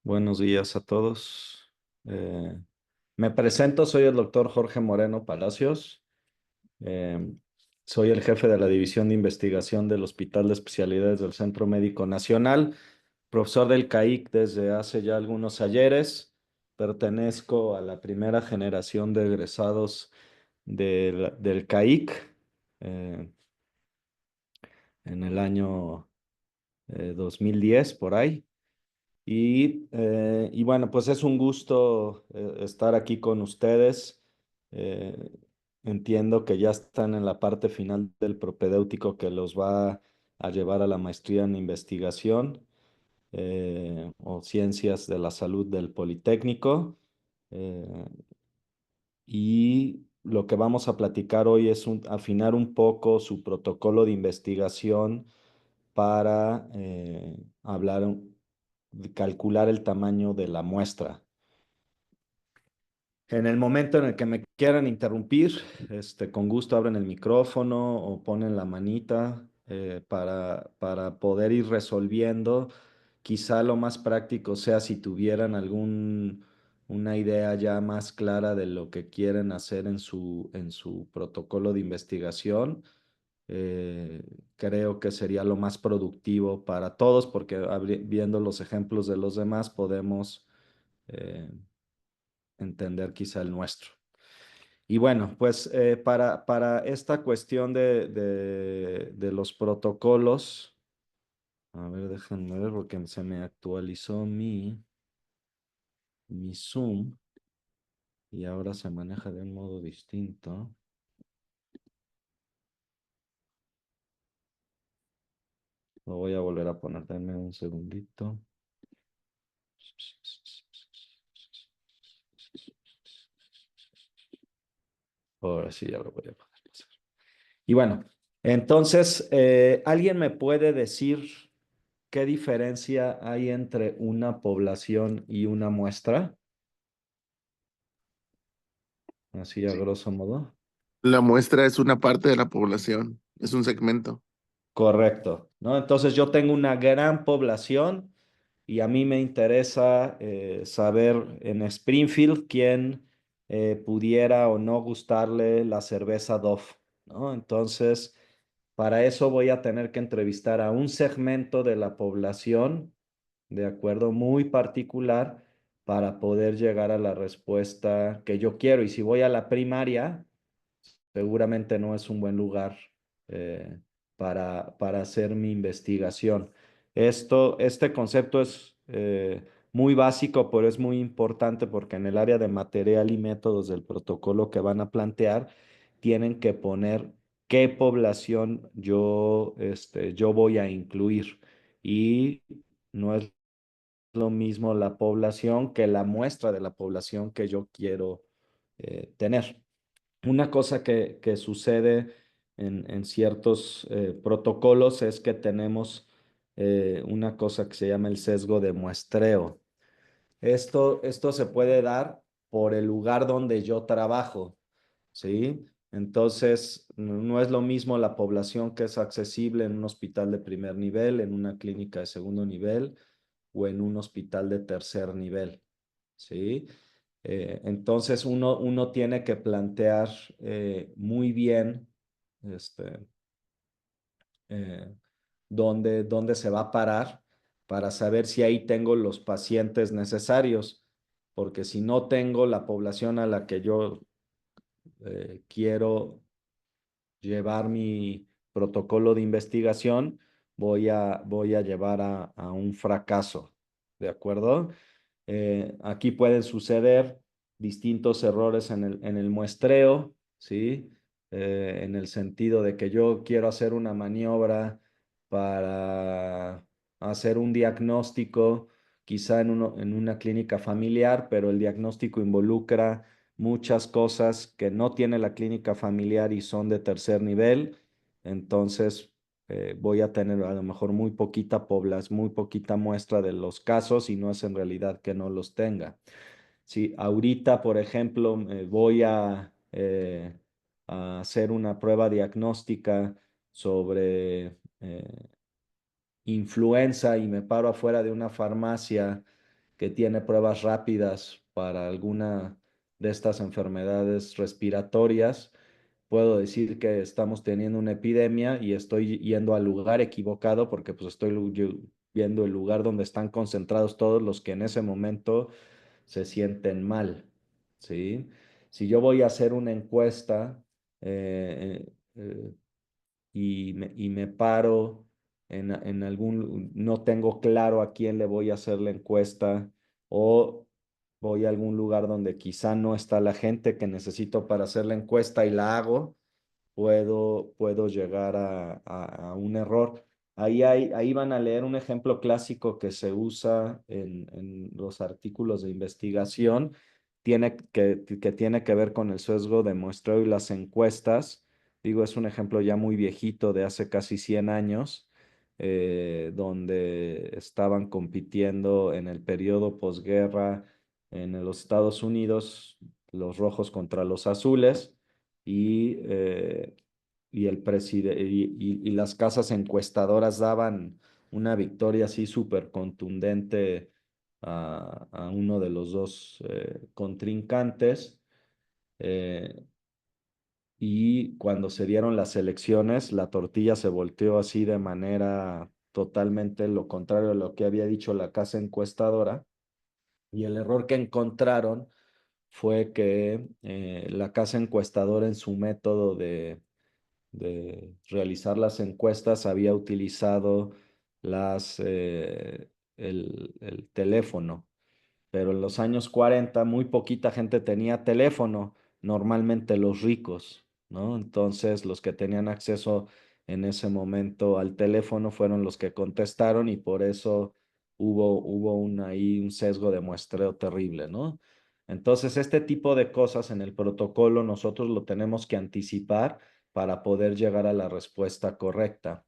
Buenos días a todos. Eh, Me presento, soy el doctor Jorge Moreno Palacios. Eh, Soy el jefe de la División de Investigación del Hospital de Especialidades del Centro Médico Nacional, profesor del CAIC desde hace ya algunos ayeres. Pertenezco a la primera generación de egresados del CAIC eh, en el año 2010, por ahí. Y bueno, pues es un gusto estar aquí con ustedes. Eh, Entiendo que ya están en la parte final del propedéutico que los va a llevar a la maestría en investigación o ciencias de la salud del Politécnico. Eh, y lo que vamos a platicar hoy es afinar un poco su protocolo de investigación para calcular el tamaño de la muestra. En el momento en el que me quieran interrumpir, con gusto abren el micrófono o ponen la manita para poder ir resolviendo. Quizá lo más práctico sea si tuvieran una idea ya más clara de lo que quieren hacer en su protocolo de investigación. eh, Creo que sería lo más productivo para todos porque viendo los ejemplos de los demás podemos eh, entender quizá el nuestro. Y bueno, pues para esta cuestión de los protocolos, a ver, déjenme ver porque se me actualizó mi Zoom y ahora se maneja de un modo distinto. Lo voy a volver a poner, denme un segundito. Ahora sí ya lo voy a poder pasar. Y bueno, entonces, ¿alguien me puede decir qué diferencia hay entre una población y una muestra? Así a grosso modo. La muestra es una parte de la población, es un segmento. Correcto, ¿no? Entonces yo tengo una gran población y a mí me interesa saber en Springfield quién pudiera o no gustarle la cerveza Dove, ¿no? Entonces, para eso voy a tener que entrevistar a un segmento de la población, de acuerdo, muy particular, para poder llegar a la respuesta que yo quiero. Y si voy a la primaria, seguramente no es un buen lugar eh, para hacer mi investigación. Este concepto es muy básico, pero es muy importante porque en el área de material y métodos del protocolo que van a plantear, tienen que poner qué población yo voy a incluir. Y no es lo mismo la población que la muestra de la población que yo quiero tener. Una cosa que sucede en ciertos protocolos es que tenemos una cosa que se llama el sesgo de muestreo. Esto se puede dar por el lugar donde yo trabajo, ¿sí? Entonces, no es lo mismo la población que es accesible en un hospital de primer nivel, en una clínica de segundo nivel o en un hospital de tercer nivel, ¿sí? Entonces uno tiene que plantear muy bien este, eh, dónde se va a parar para saber si ahí tengo los pacientes necesarios, porque si no tengo la población a la que yo quiero llevar mi protocolo de investigación, voy a llevar a un fracaso, ¿de acuerdo? Aquí pueden suceder distintos errores en el muestreo, ¿sí? En el sentido de que yo quiero hacer una maniobra para hacer un diagnóstico, quizá en una clínica familiar, pero el diagnóstico involucra muchas cosas que no tiene la clínica familiar y son de tercer nivel. Entonces, voy a tener a lo mejor muy poquita muestra de los casos y no es en realidad que no los tenga. Si ahorita, por ejemplo, voy a hacer una prueba diagnóstica sobre influenza y me paro afuera de una farmacia que tiene pruebas rápidas para alguna de estas enfermedades respiratorias, puedo decir que estamos teniendo una epidemia y estoy yendo al lugar equivocado porque pues estoy viendo el lugar donde están concentrados todos los que en ese momento se sienten mal, ¿sí? Si yo voy a hacer una encuesta y me paro en algún, no tengo claro a quién le voy a hacer la encuesta o voy a algún lugar donde quizá no está la gente que necesito para hacer la encuesta y la hago, puedo llegar a un error. Ahí van a leer un ejemplo clásico que se usa en los artículos de investigación, que tiene que ver con el sesgo de muestreo y las encuestas. Digo, es un ejemplo ya muy viejito de hace casi 100 años, donde estaban compitiendo en el periodo posguerra en los Estados Unidos, los rojos contra los azules y el y las casas encuestadoras daban una victoria así súper contundente a uno de los dos contrincantes. eh, y cuando se dieron las elecciones, la tortilla se volteó así de manera totalmente lo contrario a lo que había dicho la casa encuestadora. Y el error que encontraron fue que la casa encuestadora en su método de realizar las encuestas había utilizado el teléfono, pero en los años 40 muy poquita gente tenía teléfono, normalmente los ricos, ¿no? Entonces los que tenían acceso en ese momento al teléfono fueron los que contestaron y por eso hubo ahí un sesgo de muestreo terrible, ¿no? Entonces este tipo de cosas en el protocolo nosotros lo tenemos que anticipar para poder llegar a la respuesta correcta.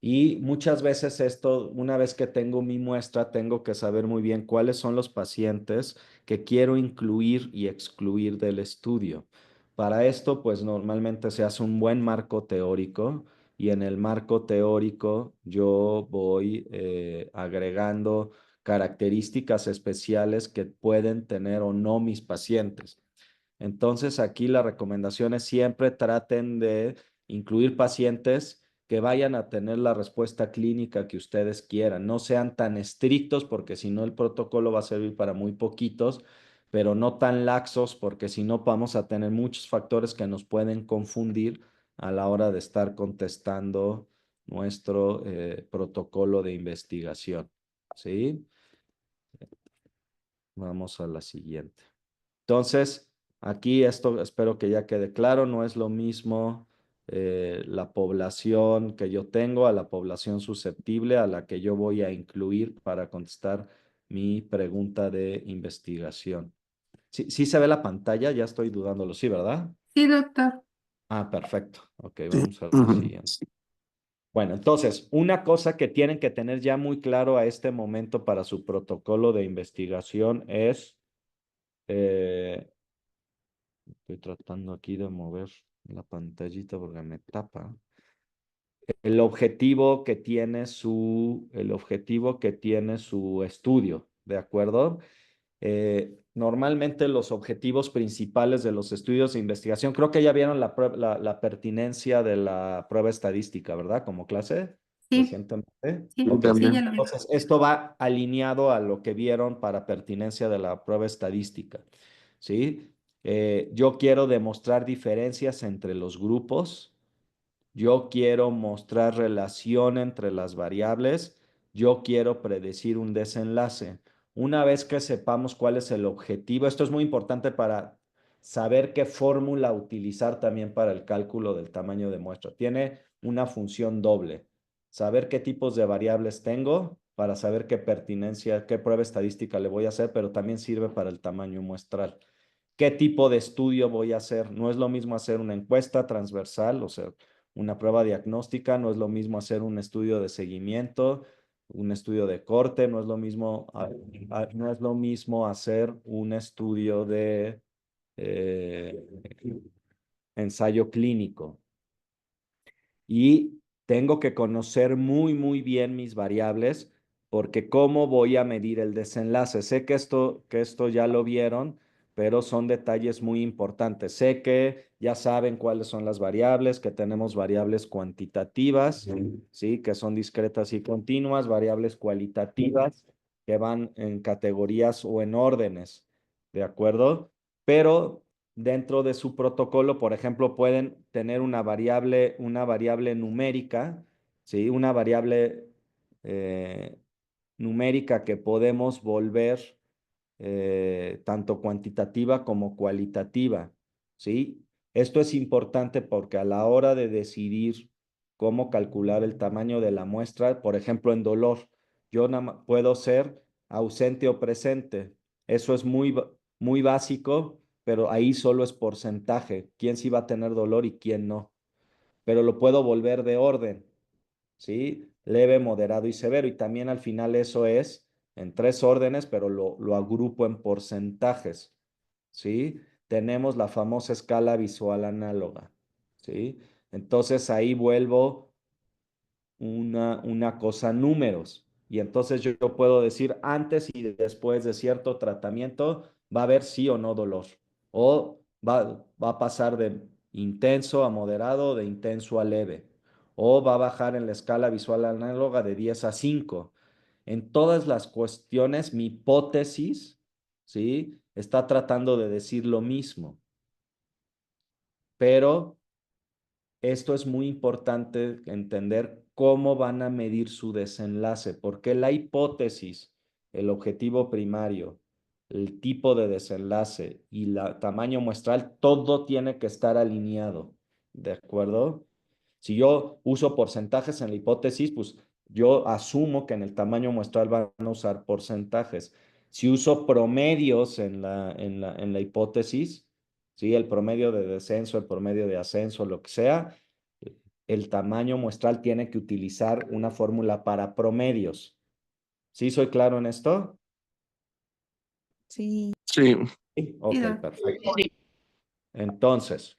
Y muchas veces esto, una vez que tengo mi muestra, tengo que saber muy bien cuáles son los pacientes que quiero incluir y excluir del estudio. Para esto, pues normalmente se hace un buen marco teórico y en el marco teórico yo voy agregando características especiales que pueden tener o no mis pacientes. Entonces, aquí la recomendación es siempre traten de incluir pacientes que vayan a tener la respuesta clínica que ustedes quieran. No sean tan estrictos porque si no el protocolo va a servir para muy poquitos, pero no tan laxos porque si no vamos a tener muchos factores que nos pueden confundir a la hora de estar contestando nuestro protocolo de investigación. ¿Sí? Vamos a la siguiente. Entonces, aquí esto espero que ya quede claro, no es lo mismo la población que yo tengo a la población susceptible a la que yo voy a incluir para contestar mi pregunta de investigación. Sí, sí se ve la pantalla, ya estoy dudándolo, sí, ¿verdad? Sí, doctor. Ah, perfecto. Ok, Sí. vamos a la Ujú. siguiente. Bueno, entonces, una cosa que tienen que tener ya muy claro a este momento para su protocolo de investigación es estoy tratando aquí de mover la pantallita porque me tapa. El objetivo que tiene su estudio, ¿de acuerdo? Normalmente los objetivos principales de los estudios de investigación, creo que ya vieron la pertinencia de la prueba estadística, ¿verdad? Como clase Sí, recientemente. sí, Ok, sí, ya También. lo vi. entonces esto va alineado a lo que vieron para pertinencia de la prueba estadística, ¿sí? Yo quiero demostrar diferencias entre los grupos. Yo quiero mostrar relación entre las variables. Yo quiero predecir un desenlace. Una vez que sepamos cuál es el objetivo, esto es muy importante para saber qué fórmula utilizar también para el cálculo del tamaño de muestra. Tiene una función doble. Saber qué tipos de variables tengo para saber qué pertinencia, qué prueba estadística le voy a hacer, pero también sirve para el tamaño muestral. ¿Qué tipo de estudio voy a hacer? No es lo mismo hacer una encuesta transversal, o sea, una prueba diagnóstica, no es lo mismo hacer un estudio de seguimiento, un estudio de corte, no es lo mismo, no es lo mismo hacer un estudio de eh, ensayo clínico. Y tengo que conocer muy, muy bien mis variables porque ¿cómo voy a medir el desenlace? Sé que esto ya lo vieron, pero son detalles muy importantes. Sé que ya saben cuáles son las variables, que tenemos variables cuantitativas, ¿sí? Que son discretas y continuas, variables cualitativas, que van en categorías o en órdenes, ¿de acuerdo? Pero dentro de su protocolo, por ejemplo, pueden tener una variable numérica, ¿sí? Una variable numérica que podemos volver tanto cuantitativa como cualitativa, ¿sí? Esto es importante porque a la hora de decidir cómo calcular el tamaño de la muestra, por ejemplo, en dolor, yo puedo ser ausente o presente. Eso es muy básico, pero ahí solo es porcentaje, quién sí va a tener dolor y quién no. Pero lo puedo volver de orden. ¿Sí? Leve, moderado y severo. Y también al final eso es en tres órdenes, pero lo agrupo en porcentajes, ¿sí? Tenemos la famosa escala visual análoga, ¿sí? Entonces ahí vuelvo una cosa números. Y entonces yo puedo decir antes y después de cierto tratamiento va a haber sí o no dolor. O va a pasar de intenso a moderado, de intenso a leve. O va a bajar en la escala visual análoga de 10 a 5. En todas las cuestiones, mi hipótesis, ¿sí? Está tratando de decir lo mismo. Pero esto es muy importante entender cómo van a medir su desenlace, porque la hipótesis, el objetivo primario, el tipo de desenlace y el tamaño muestral, todo tiene que estar alineado, ¿de acuerdo? Si yo uso porcentajes en la hipótesis, pues yo asumo que en el tamaño muestral van a usar porcentajes. Si uso promedios en la hipótesis, ¿sí? El promedio de descenso, el promedio de ascenso, lo que sea, el tamaño muestral tiene que utilizar una fórmula para promedios. ¿Sí soy claro en esto? Sí. Sí, Sí. Sí, Ok, doc. perfecto. Entonces,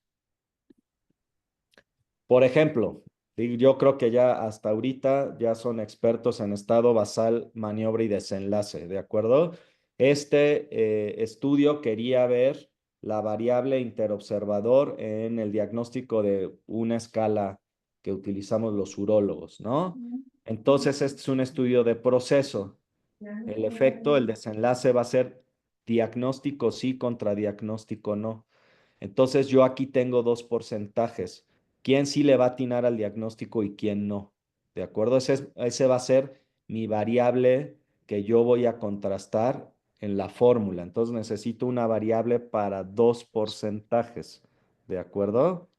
por ejemplo, yo creo que ya hasta ahorita ya son expertos en estado basal, maniobra y desenlace, ¿de acuerdo? Este estudio quería ver la variable interobservador en el diagnóstico de una escala que utilizamos los urólogos, ¿no? Entonces, este es un estudio de proceso. El efecto, el desenlace va a ser diagnóstico sí contra diagnóstico no. Entonces yo aquí tengo dos porcentajes. ¿Quién sí le va a atinar al diagnóstico y quién no? ¿De acuerdo? Ese va a ser mi variable que yo voy a contrastar en la fórmula. Entonces necesito una variable para dos porcentajes. ¿De acuerdo?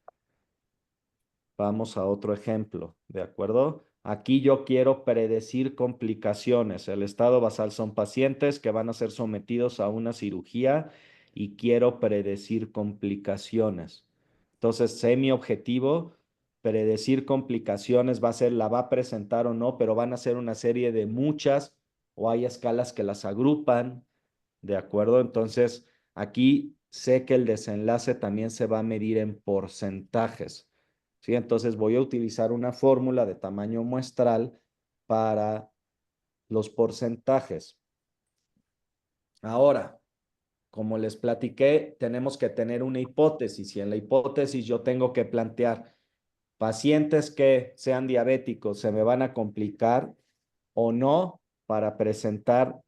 Vamos a otro ejemplo, ¿de acuerdo? Aquí yo quiero predecir complicaciones. El estado basal son pacientes que van a ser sometidos a una cirugía y quiero predecir complicaciones. Entonces, sé mi objetivo, predecir complicaciones va a ser, la va a presentar o no, pero van a ser una serie de muchas o hay escalas que las agrupan, ¿de acuerdo? Entonces, aquí sé que el desenlace también se va a medir en porcentajes. ¿Sí? Entonces voy a utilizar una fórmula de tamaño muestral para los porcentajes. Ahora, como les platiqué, tenemos que tener una hipótesis y en la hipótesis yo tengo que plantear pacientes que sean diabéticos, ¿se me van a complicar o no para presentar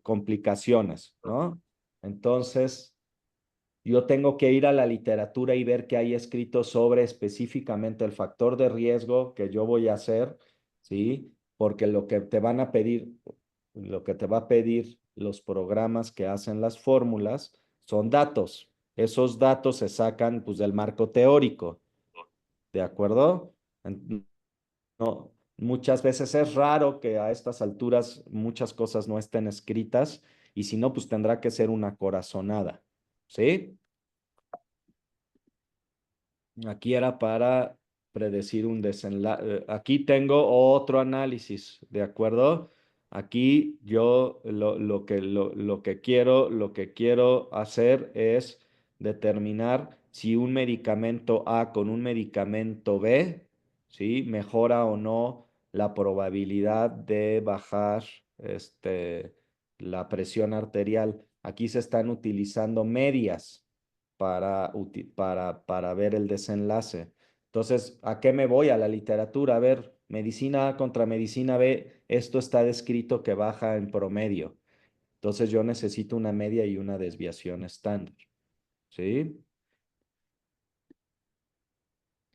complicaciones, ¿no? Entonces, yo tengo que ir a la literatura y ver qué hay escrito sobre específicamente el factor de riesgo que yo voy a hacer, ¿sí? Porque lo que te van a pedir, lo que te va a pedir los programas que hacen las fórmulas son datos. Esos datos se sacan pues del marco teórico, ¿de acuerdo? No, muchas veces es raro que a estas alturas muchas cosas no estén escritas y si no, pues tendrá que ser una corazonada, ¿sí? Aquí era para predecir un desenlace. Aquí tengo otro análisis, ¿de acuerdo? Aquí yo lo que quiero hacer es determinar si un medicamento A con un medicamento B, ¿sí? Mejora o no la probabilidad de bajar la presión arterial. Aquí se están utilizando medias para ver el desenlace. Entonces, ¿a qué me voy? A la literatura. A ver, medicina A contra medicina B, esto está descrito que baja en promedio. Entonces, yo necesito una media y una desviación estándar. ¿Sí?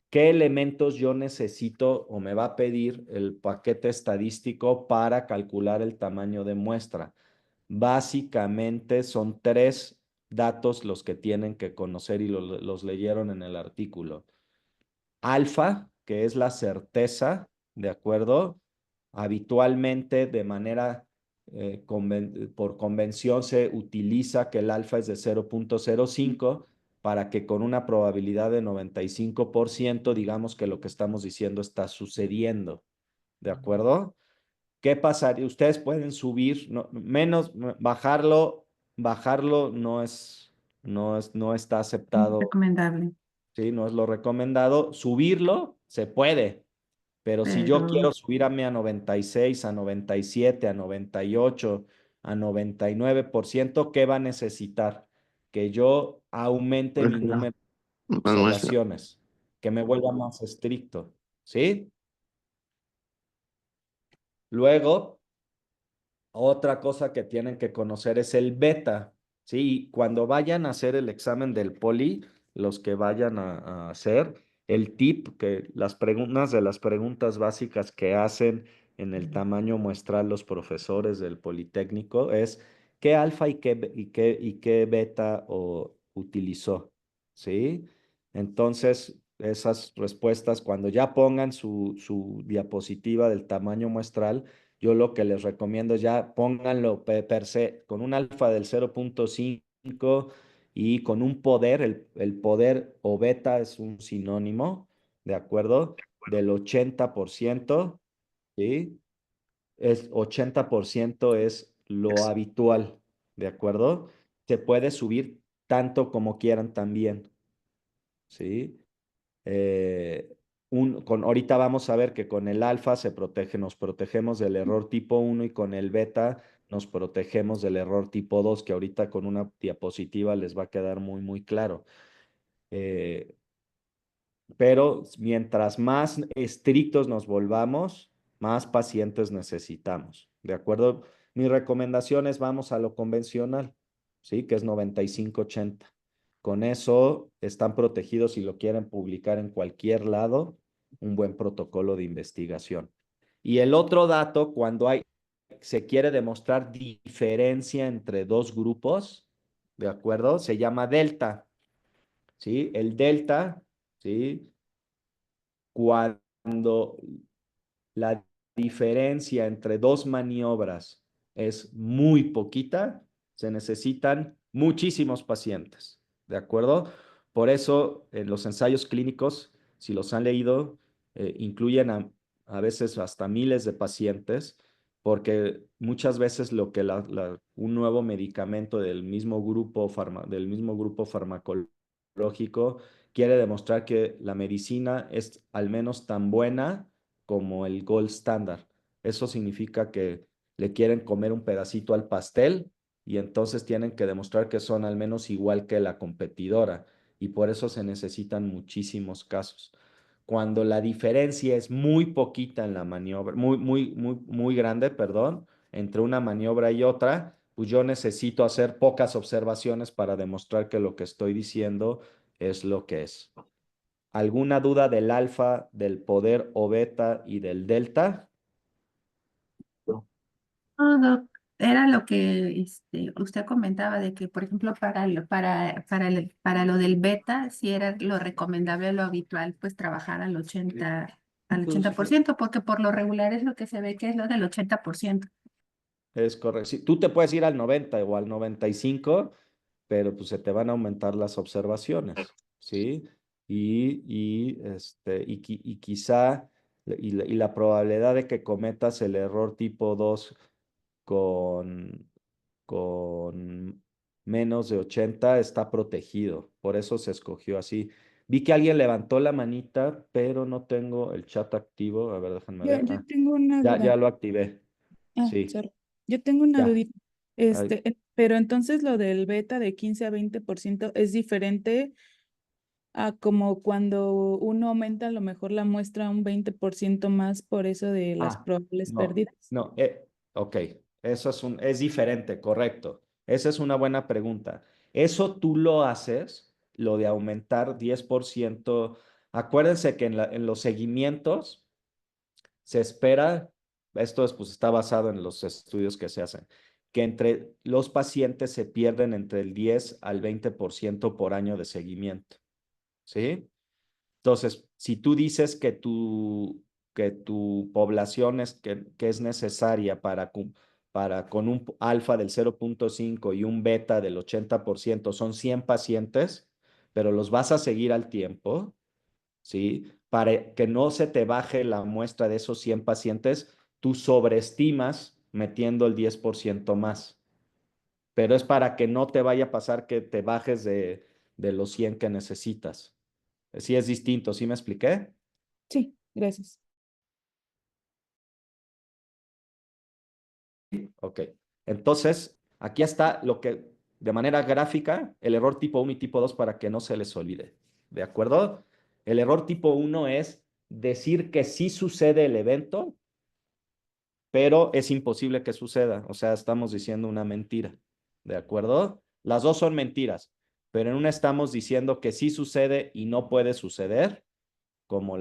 ¿Qué elementos yo necesito o me va a pedir el paquete estadístico para calcular el tamaño de muestra? Básicamente son tres datos los que tienen que conocer y los leyeron en el artículo. Alfa, que es la certeza, ¿de acuerdo? Habitualmente, de manera por convención, se utiliza que el alfa es de 0.05 para que con una probabilidad de 95% digamos que lo que estamos diciendo está sucediendo, ¿de acuerdo? ¿Qué pasaría? Ustedes pueden subir, bajarlo no está aceptado, Recomendable, ¿sí? No es lo recomendado. Subirlo se puede, pero si yo pero quiero subirme a 96, a 97, a 98, a 99%, ¿qué va a necesitar? Que yo aumente Pues mi no, número de no muestra. observaciones, que me vuelva más estricto, ¿sí? Luego, otra cosa que tienen que conocer es el beta, ¿sí? Cuando vayan a hacer el examen del poli, los que vayan a hacer, el tip, que unas de las preguntas básicas que hacen en el tamaño muestral los profesores del Politécnico es ¿qué alfa y qué beta utilizó? ¿Sí? Entonces, esas respuestas, cuando ya pongan su diapositiva del tamaño muestral, yo lo que les recomiendo es ya pónganlo per se con un alfa del 0.5 y con un poder, el poder o beta es un sinónimo, ¿de acuerdo? Del 80%, ¿sí? 80% es lo habitual, ¿de acuerdo? Se puede subir tanto como quieran también, ¿sí? Eh, ahorita vamos a ver que con el alfa nos protegemos del error tipo uno y con el beta nos protegemos del error tipo 2 que ahorita con una diapositiva les va a quedar muy, muy claro. Eh, pero mientras más estrictos nos volvamos, más pacientes necesitamos. ¿De acuerdo? Mi recomendación es vamos a lo convencional, ¿sí? Que es 95-80. Con eso están protegidos si lo quieren publicar en cualquier lado, un buen protocolo de investigación. Y el otro dato, se quiere demostrar diferencia entre dos grupos, ¿de acuerdo? Se llama delta, ¿sí? El delta, ¿sí? Cuando la diferencia entre dos maniobras es muy poquita, se necesitan muchísimos pacientes, ¿de acuerdo? Por eso, en los ensayos clínicos, si los han leído, incluyen a veces hasta miles de pacientes, porque muchas veces lo que un nuevo medicamento del mismo grupo farmacológico quiere demostrar que la medicina es al menos tan buena como el gold standard. Eso significa que le quieren comer un pedacito al pastel y entonces tienen que demostrar que son al menos igual que la competidora y por eso se necesitan muchísimos casos. Cuando la diferencia es muy poquita en la maniobra, muy, muy, muy, muy grande, perdón, entre una maniobra y otra, pues yo necesito hacer pocas observaciones para demostrar que lo que estoy diciendo es lo que es. ¿Alguna duda del alfa, del poder o beta y del delta? todo era lo que usted comentaba de que, por ejemplo, para lo del beta, si era lo recomendable, lo habitual, pues trabajar al Pues 80%, porque por lo regular es lo que se ve que es lo del 80%. es correcto. Sí, tú te puedes ir al 90 o al 95, pero pues se te van a aumentar las observaciones, ¿sí? Y quizá, y la probabilidad de que cometas el error tipo 2 con, con menos de 80 está protegido, por eso se escogió así. Vi que alguien levantó la manita, pero no tengo el chat activo. A ver, déjenme ver. Yo tengo una Ya duda. lo activé. Sí, Sorry. Yo tengo una ya. dudita. Ahí. Pero entonces lo del beta de 15 a 20% es diferente a como cuando uno aumenta a lo mejor la muestra un 20% más por eso de las probables No, pérdidas. no, ok, eso es diferente, correcto. Esa es una buena pregunta. Eso tú lo haces, lo de aumentar 10%. Acuérdense que en los seguimientos se espera, pues está basado en los estudios que se hacen, que entre los pacientes se pierden entre el 10 al 20% por año de seguimiento, ¿sí? Entonces, si tú dices que tu población que es necesaria para con un alfa del 0,5 y un beta del 80% son 100 pacientes, pero los vas a seguir al tiempo, ¿sí? Para que no se te baje la muestra de esos 100 pacientes, tú sobreestimas metiendo el 10% más, pero es para que no te vaya a pasar que te bajes de los 100 que necesitas. Sí es distinto, ¿sí me expliqué? Sí, gracias. Ok. Entonces, aquí está lo que, de manera gráfica, el error tipo 1 y tipo 2 para que no se les olvide. ¿De acuerdo? El error tipo 1 es decir que sí sucede el evento, pero es imposible que suceda. O sea, estamos diciendo una mentira. ¿De acuerdo? Las dos son mentiras, pero en una estamos diciendo que sí sucede y no puede suceder, como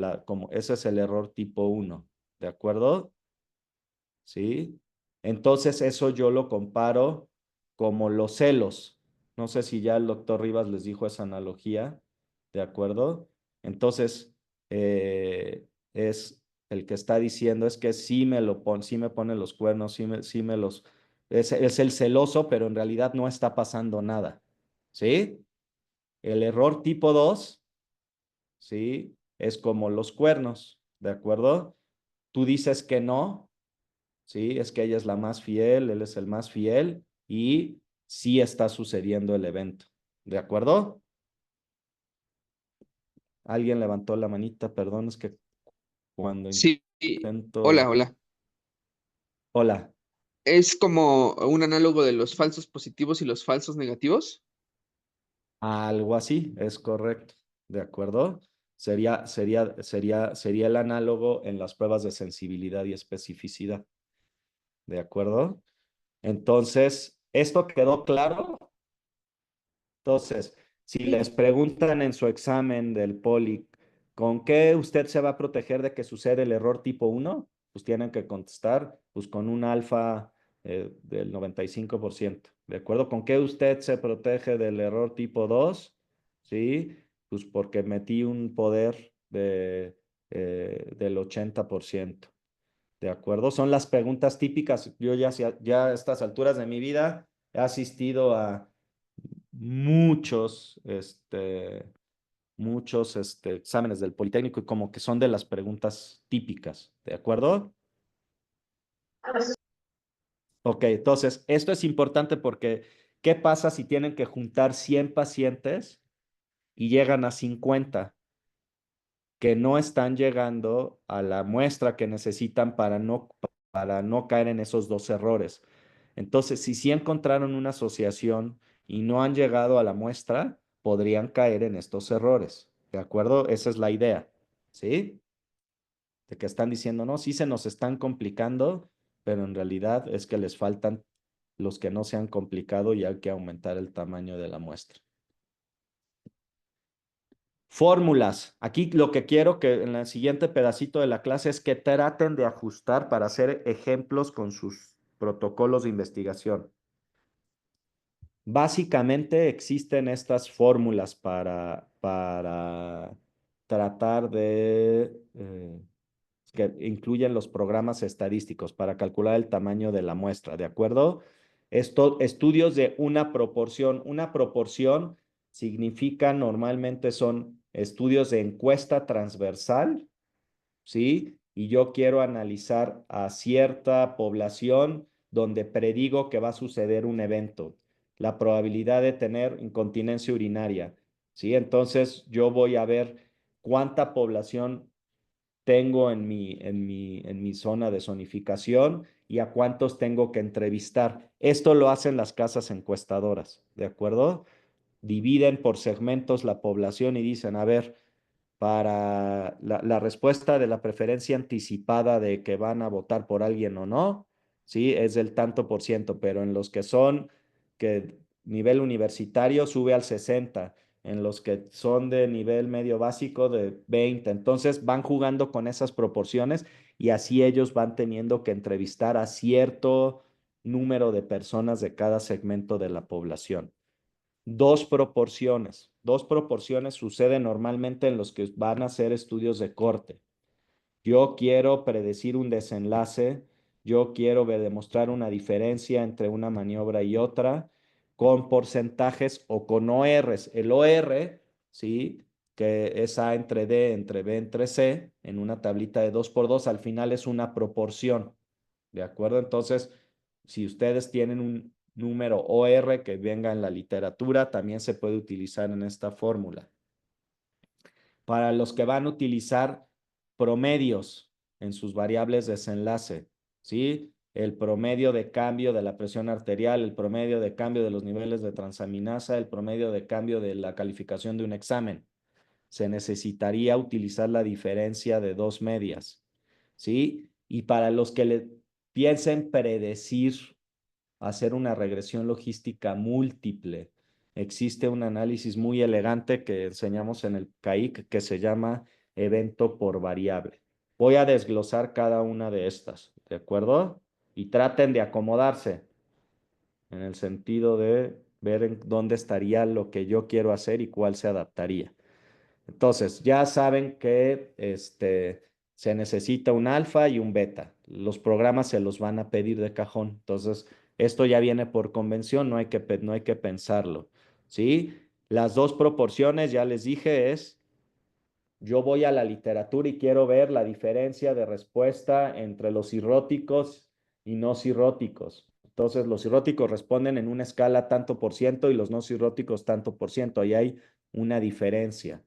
ese es el error tipo 1. ¿De acuerdo? ¿Sí? Entonces eso yo lo comparo como los celos. No sé si ya el doctor Rivas les dijo esa analogía, ¿de acuerdo? Entonces, es el que está diciendo es que sí me pone los cuernos, sí me los, es el celoso, pero en realidad no está pasando nada, ¿sí? El error tipo 2, ¿sí? Es como los cuernos, ¿de acuerdo? Tú dices que no, ¿sí? Es que ella es la más fiel, él es el más fiel y sí está sucediendo el evento. ¿De acuerdo? Alguien levantó la manita, perdón, es que cuando Sí, hola, intento... hola. Hola, Es como un análogo de los falsos positivos y los falsos negativos. algo así, es correcto. ¿De acuerdo? Sería el análogo en las pruebas de sensibilidad y especificidad. ¿De acuerdo? Entonces, ¿esto quedó claro? Entonces, si les Sí. preguntan en su examen del poli, ¿con qué usted se va a proteger de que suceda el error tipo 1? Pues tienen que contestar, pues con un alfa del 95%. ¿De acuerdo? ¿Con qué usted se protege del error tipo 2? ¿Sí? Pues porque metí un poder del 80%. ¿De acuerdo? Son las preguntas típicas. Yo ya a estas alturas de mi vida he asistido a muchos exámenes del Politécnico y como que son de las preguntas típicas, ¿de acuerdo? Ok, entonces, esto es importante porque, ¿qué pasa si tienen que juntar 100 pacientes y llegan a 50 que no están llegando a la muestra que necesitan para no caer en esos dos errores? Entonces, si sí encontraron una asociación y no han llegado a la muestra, podrían caer en estos errores. ¿De acuerdo? Esa es la idea. ¿Sí? De que están diciendo, no, sí se nos están complicando, pero en realidad es que les faltan los que no se han complicado y hay que aumentar el tamaño de la muestra. Fórmulas. Aquí lo que quiero que en el siguiente pedacito de la clase es que traten de ajustar para hacer ejemplos con sus protocolos de investigación. Básicamente existen estas fórmulas para tratar que incluyen los programas estadísticos para calcular el tamaño de la muestra, ¿de acuerdo? Estudios de una proporción. Una proporción significa normalmente son estudios de encuesta transversal, ¿sí? Y yo quiero analizar a cierta población donde predigo que va a suceder un evento. La probabilidad de tener incontinencia urinaria. ¿sí? Entonces yo voy a ver cuánta población tengo en mi zona de zonificación y a cuántos tengo que entrevistar. Esto lo hacen las casas encuestadoras, ¿de acuerdo? Dividen por segmentos la población y dicen, a ver, para la respuesta de la preferencia anticipada de que van a votar por alguien o no, sí, es del tanto por ciento, pero en los que son que nivel universitario sube al 60, en los que son de nivel medio básico de 20. Entonces van jugando con esas proporciones y así ellos van teniendo que entrevistar a cierto número de personas de cada segmento de la población. Dos proporciones. Dos proporciones suceden normalmente en los que van a hacer estudios de corte. Yo quiero predecir un desenlace, yo quiero demostrar una diferencia entre una maniobra y otra con porcentajes o con ORs. El OR, ¿sí? Que es A entre D, entre B, entre C, en una tablita de 2x2, al final es una proporción. ¿De acuerdo? Entonces, si ustedes tienen un número OR que venga en la literatura, también se puede utilizar en esta fórmula. Para los que van a utilizar promedios en sus variables de desenlace, ¿sí? El promedio de cambio de la presión arterial, el promedio de cambio de los niveles de transaminasa, el promedio de cambio de la calificación de un examen. Se necesitaría utilizar la diferencia de dos medias, ¿sí? Y para los que le piensen predecir hacer una regresión logística múltiple, existe un análisis muy elegante que enseñamos en el CAIC que se llama evento por variable. Voy a desglosar cada una de estas, ¿de acuerdo? Y traten de acomodarse en el sentido de ver en dónde estaría lo que yo quiero hacer y cuál se adaptaría. Entonces, ya saben que se necesita un alfa y un beta. Los programas se los van a pedir de cajón. Entonces, esto ya viene por convención, no hay que pensarlo. ¿Sí? Las dos proporciones, ya les dije, es yo voy a la literatura y quiero ver la diferencia de respuesta entre los cirróticos y no cirróticos. Entonces, los cirróticos responden en una escala tanto por ciento y los no cirróticos tanto por ciento. Ahí hay una diferencia,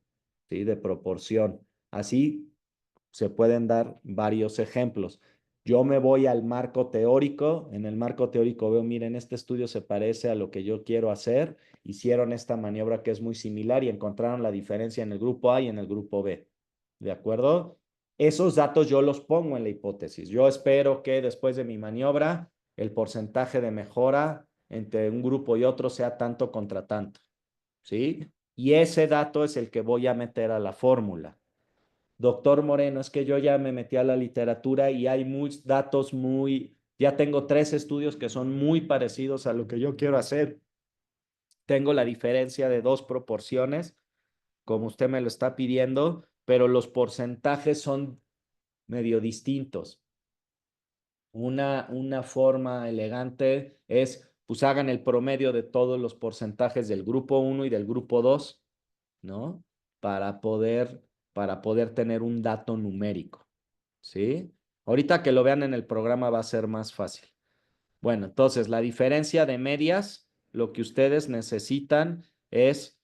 ¿sí? De proporción. Así se pueden dar varios ejemplos. Yo me voy al marco teórico. En el marco teórico veo, miren, este estudio se parece a lo que yo quiero hacer. Hicieron esta maniobra que es muy similar y encontraron la diferencia en el grupo A y en el grupo B. ¿De acuerdo? Esos datos yo los pongo en la hipótesis. Yo espero que después de mi maniobra el porcentaje de mejora entre un grupo y otro sea tanto contra tanto. ¿Sí? Y ese dato es el que voy a meter a la fórmula. Doctor Moreno, es que yo ya me metí a la literatura y hay muchos datos ya tengo 3 estudios que son muy parecidos a lo que yo quiero hacer. Tengo la diferencia de 2 proporciones, como usted me lo está pidiendo, pero los porcentajes son medio distintos. Una forma elegante es, pues hagan el promedio de todos los porcentajes del grupo 1 y del grupo 2, ¿no? Para poder, para poder tener un dato numérico, ¿sí? Ahorita que lo vean en el programa va a ser más fácil. Bueno, entonces la diferencia de medias, lo que ustedes necesitan es,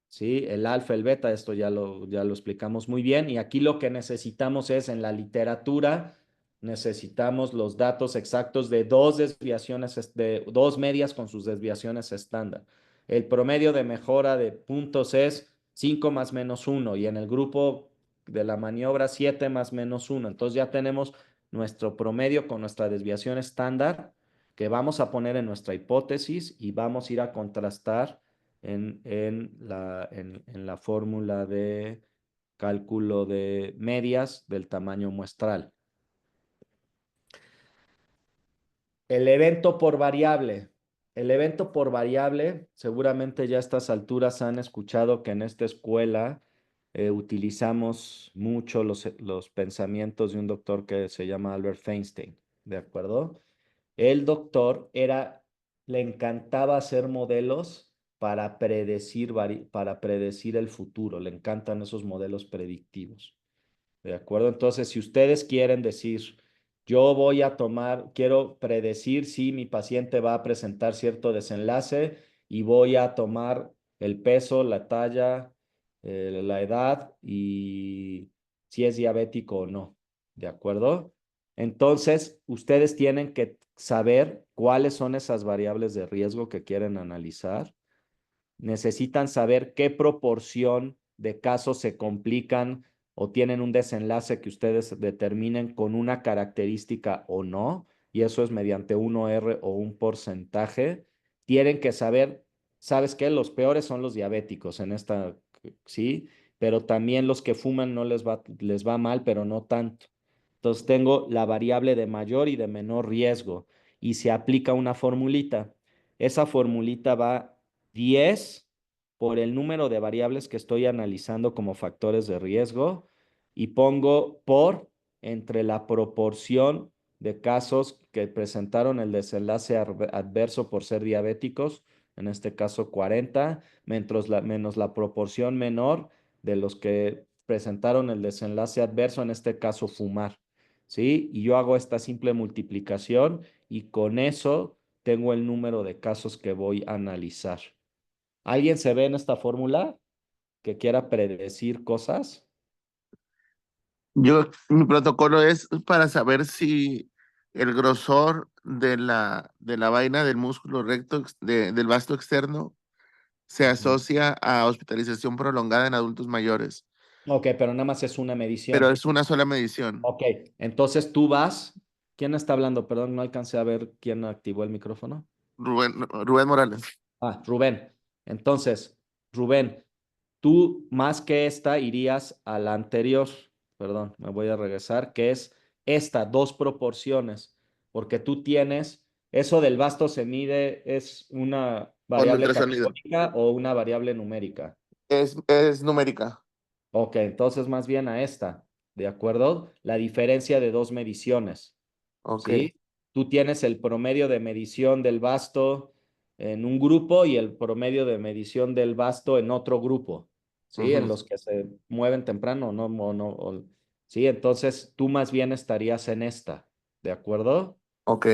¿sí? El alfa, el beta, esto ya lo explicamos muy bien. Y aquí lo que necesitamos es en la literatura, necesitamos los datos exactos de dos desviaciones, de dos medias con sus desviaciones estándar. El promedio de mejora de puntos es 5 más menos 1 y en el grupo de la maniobra 7 más menos 1. Entonces ya tenemos nuestro promedio con nuestra desviación estándar que vamos a poner en nuestra hipótesis y vamos a ir a contrastar en la fórmula de cálculo de medias del tamaño muestral. El evento por variable. El evento por variable, seguramente ya a estas alturas han escuchado que en esta escuela utilizamos mucho los pensamientos de un doctor que se llama Albert Feinstein, ¿de acuerdo? El doctor le encantaba hacer modelos para predecir el futuro. Le encantan esos modelos predictivos. ¿De acuerdo? Entonces, si ustedes quieren decir, quiero predecir si mi paciente va a presentar cierto desenlace y voy a tomar el peso, la talla, la edad y si es diabético o no. ¿De acuerdo? Entonces, ustedes tienen que saber cuáles son esas variables de riesgo que quieren analizar. Necesitan saber qué proporción de casos se complican o tienen un desenlace que ustedes determinen con una característica o no, y eso es mediante un OR o un porcentaje. Tienen que saber, ¿sabes qué? Los peores son los diabéticos en esta, sí, pero también los que fuman no les va mal, pero no tanto. Entonces tengo la variable de mayor y de menor riesgo y se aplica una formulita. Esa formulita va 10 por el número de variables que estoy analizando como factores de riesgo y pongo por entre la proporción de casos que presentaron el desenlace adverso por ser diabéticos, en este caso 40, menos la proporción menor de los que presentaron el desenlace adverso, en este caso fumar. ¿Sí? Y yo hago esta simple multiplicación y con eso tengo el número de casos que voy a analizar. ¿Alguien se ve en esta fórmula que quiera predecir cosas? Mi protocolo es para saber si el grosor de la vaina del músculo recto del vasto externo se asocia a hospitalización prolongada en adultos mayores, Ok, pero nada más es una pero medición. es una sola medición. Ok, entonces tú vas. ¿Quién está hablando? Perdón, no alcancé a ver quién activó el micrófono. Rubén Morales. Rubén. Entonces, Rubén, tú más que esta irías a la anterior, perdón, me voy a regresar, que es esta, dos proporciones, porque tú tienes, eso del vasto se mide, ¿es una Con variable ultrasonido. categórica o una variable numérica? Es numérica. Ok, entonces más bien a esta, ¿de acuerdo? La diferencia de dos mediciones. Ok. ¿Sí? Tú tienes el promedio de medición del vasto en un grupo y el promedio de medición del vasto en otro grupo, ¿sí? En Ujú. los que se mueven temprano, ¿no? ¿Sí? Entonces tú más bien estarías en esta, ¿de acuerdo? Ok.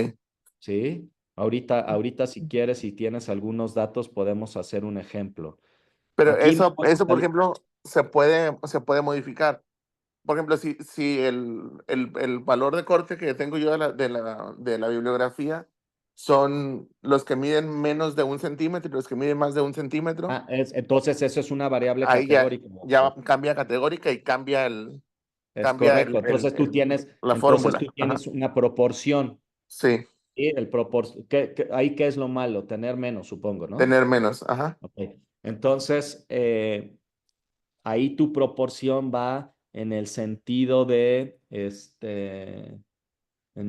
¿Sí? Ahorita si quieres, si tienes algunos datos, podemos hacer un ejemplo. Pero Aquí me eso, por gustaría- ejemplo, se puede modificar. Por ejemplo, si el valor de corte que tengo yo de la bibliografía son los que miden menos de 1 centímetro y los que miden más de 1 centímetro, entonces eso es una variable ahí categórica. ya cambia categórica y Es correcto. Entonces la tú fórmula. Ajá. tienes una proporción. Sí, ¿Sí? Ahí qué es lo malo, tener menos, supongo, ¿no? tener menos. Ajá. Ok. Entonces, ahí tu proporción va en el sentido de, en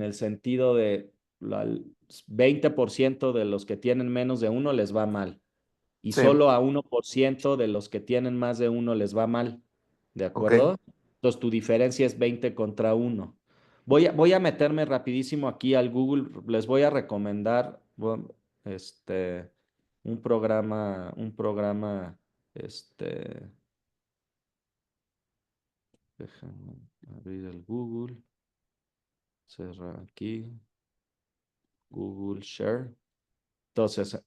el sentido de el 20% de los que tienen menos de uno les va mal y Sí, solo a 1% de los que tienen más de uno les va mal. ¿De ok. acuerdo? Entonces tu diferencia es 20 contra uno. Voy a meterme rapidísimo aquí al Google. Les voy a recomendar este, un programa, este, déjame abrir el Google, cerrar aquí, Google Share. Entonces,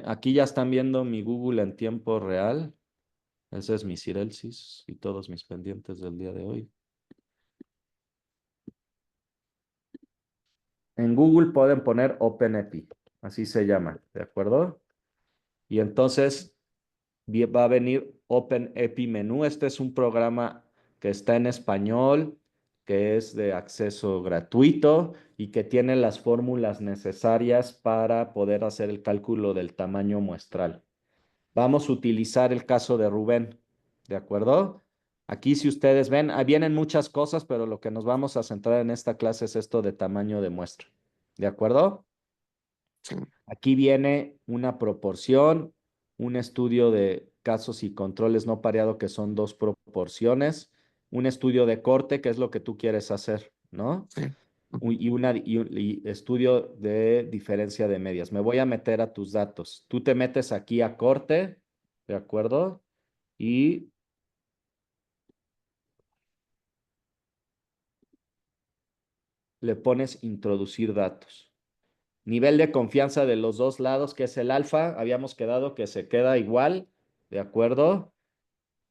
aquí ya están viendo mi Google en tiempo real. Ese es mi Cirelsis y todos mis pendientes del día de hoy. En Google pueden poner OpenEpi, así se llama, ¿de acuerdo? Y entonces va a venir OpenEpi Menú. Este es un programa que está en español, que es de acceso gratuito y que tiene las fórmulas necesarias para poder hacer el cálculo del tamaño muestral. Vamos a utilizar el caso de Rubén, ¿de acuerdo? Aquí si ustedes ven, vienen muchas cosas, pero lo que nos vamos a centrar en esta clase es esto de tamaño de muestra, ¿de acuerdo? Sí, Aquí viene una proporción, un estudio de casos y controles no pareado, que son dos proporciones, un estudio de corte, que es lo que tú quieres hacer, ¿no? sí. Y estudio de diferencia de medias. Me voy a meter a tus datos. Tú te metes aquí a corte, ¿de acuerdo? Y le pones introducir datos. nivel de confianza de los dos lados, que es el alfa, habíamos quedado que se queda igual, ¿de acuerdo?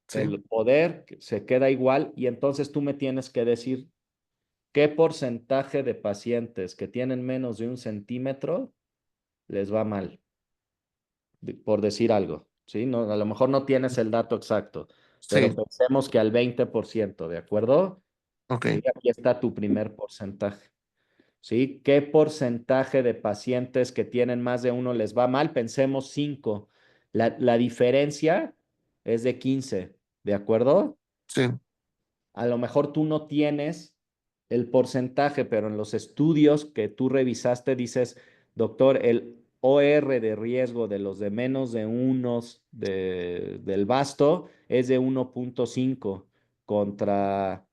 Sí, El poder se queda igual y entonces tú me tienes que decir qué porcentaje de pacientes que tienen menos de 1 centímetro les va mal, por decir algo, ¿sí? No, a lo mejor no tienes el dato exacto, pero sí, pensemos que al 20%, ¿de acuerdo? ok, Sí, aquí está tu primer porcentaje. ¿Sí? ¿Qué porcentaje de pacientes que tienen más de uno les va mal? Pensemos 5. La diferencia es de 15, ¿de acuerdo? sí, A lo mejor tú no tienes el porcentaje, pero en los estudios que tú revisaste dices, doctor, el OR de riesgo de los de menos de unos del vasto es de 1.5 contra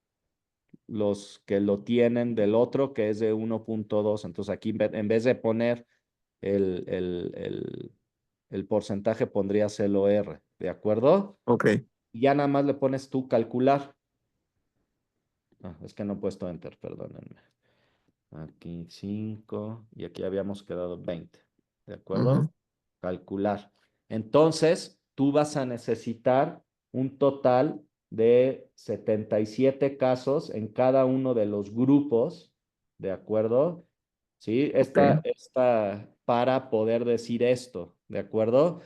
los que lo tienen del otro, que es de 1.2. Entonces aquí en vez de poner el, el, el, el porcentaje, pondrías el OR, ¿de acuerdo? ok, Y ya nada más le pones tú calcular. Ah, es que no he puesto enter, perdónenme. Aquí 5 y aquí habíamos quedado 20. ¿De ujú, acuerdo? Calcular. Entonces, tú vas a necesitar un total de 77 casos en cada uno de los grupos. ¿De acuerdo? ¿Sí? ok, Esta para poder decir esto. ¿De acuerdo?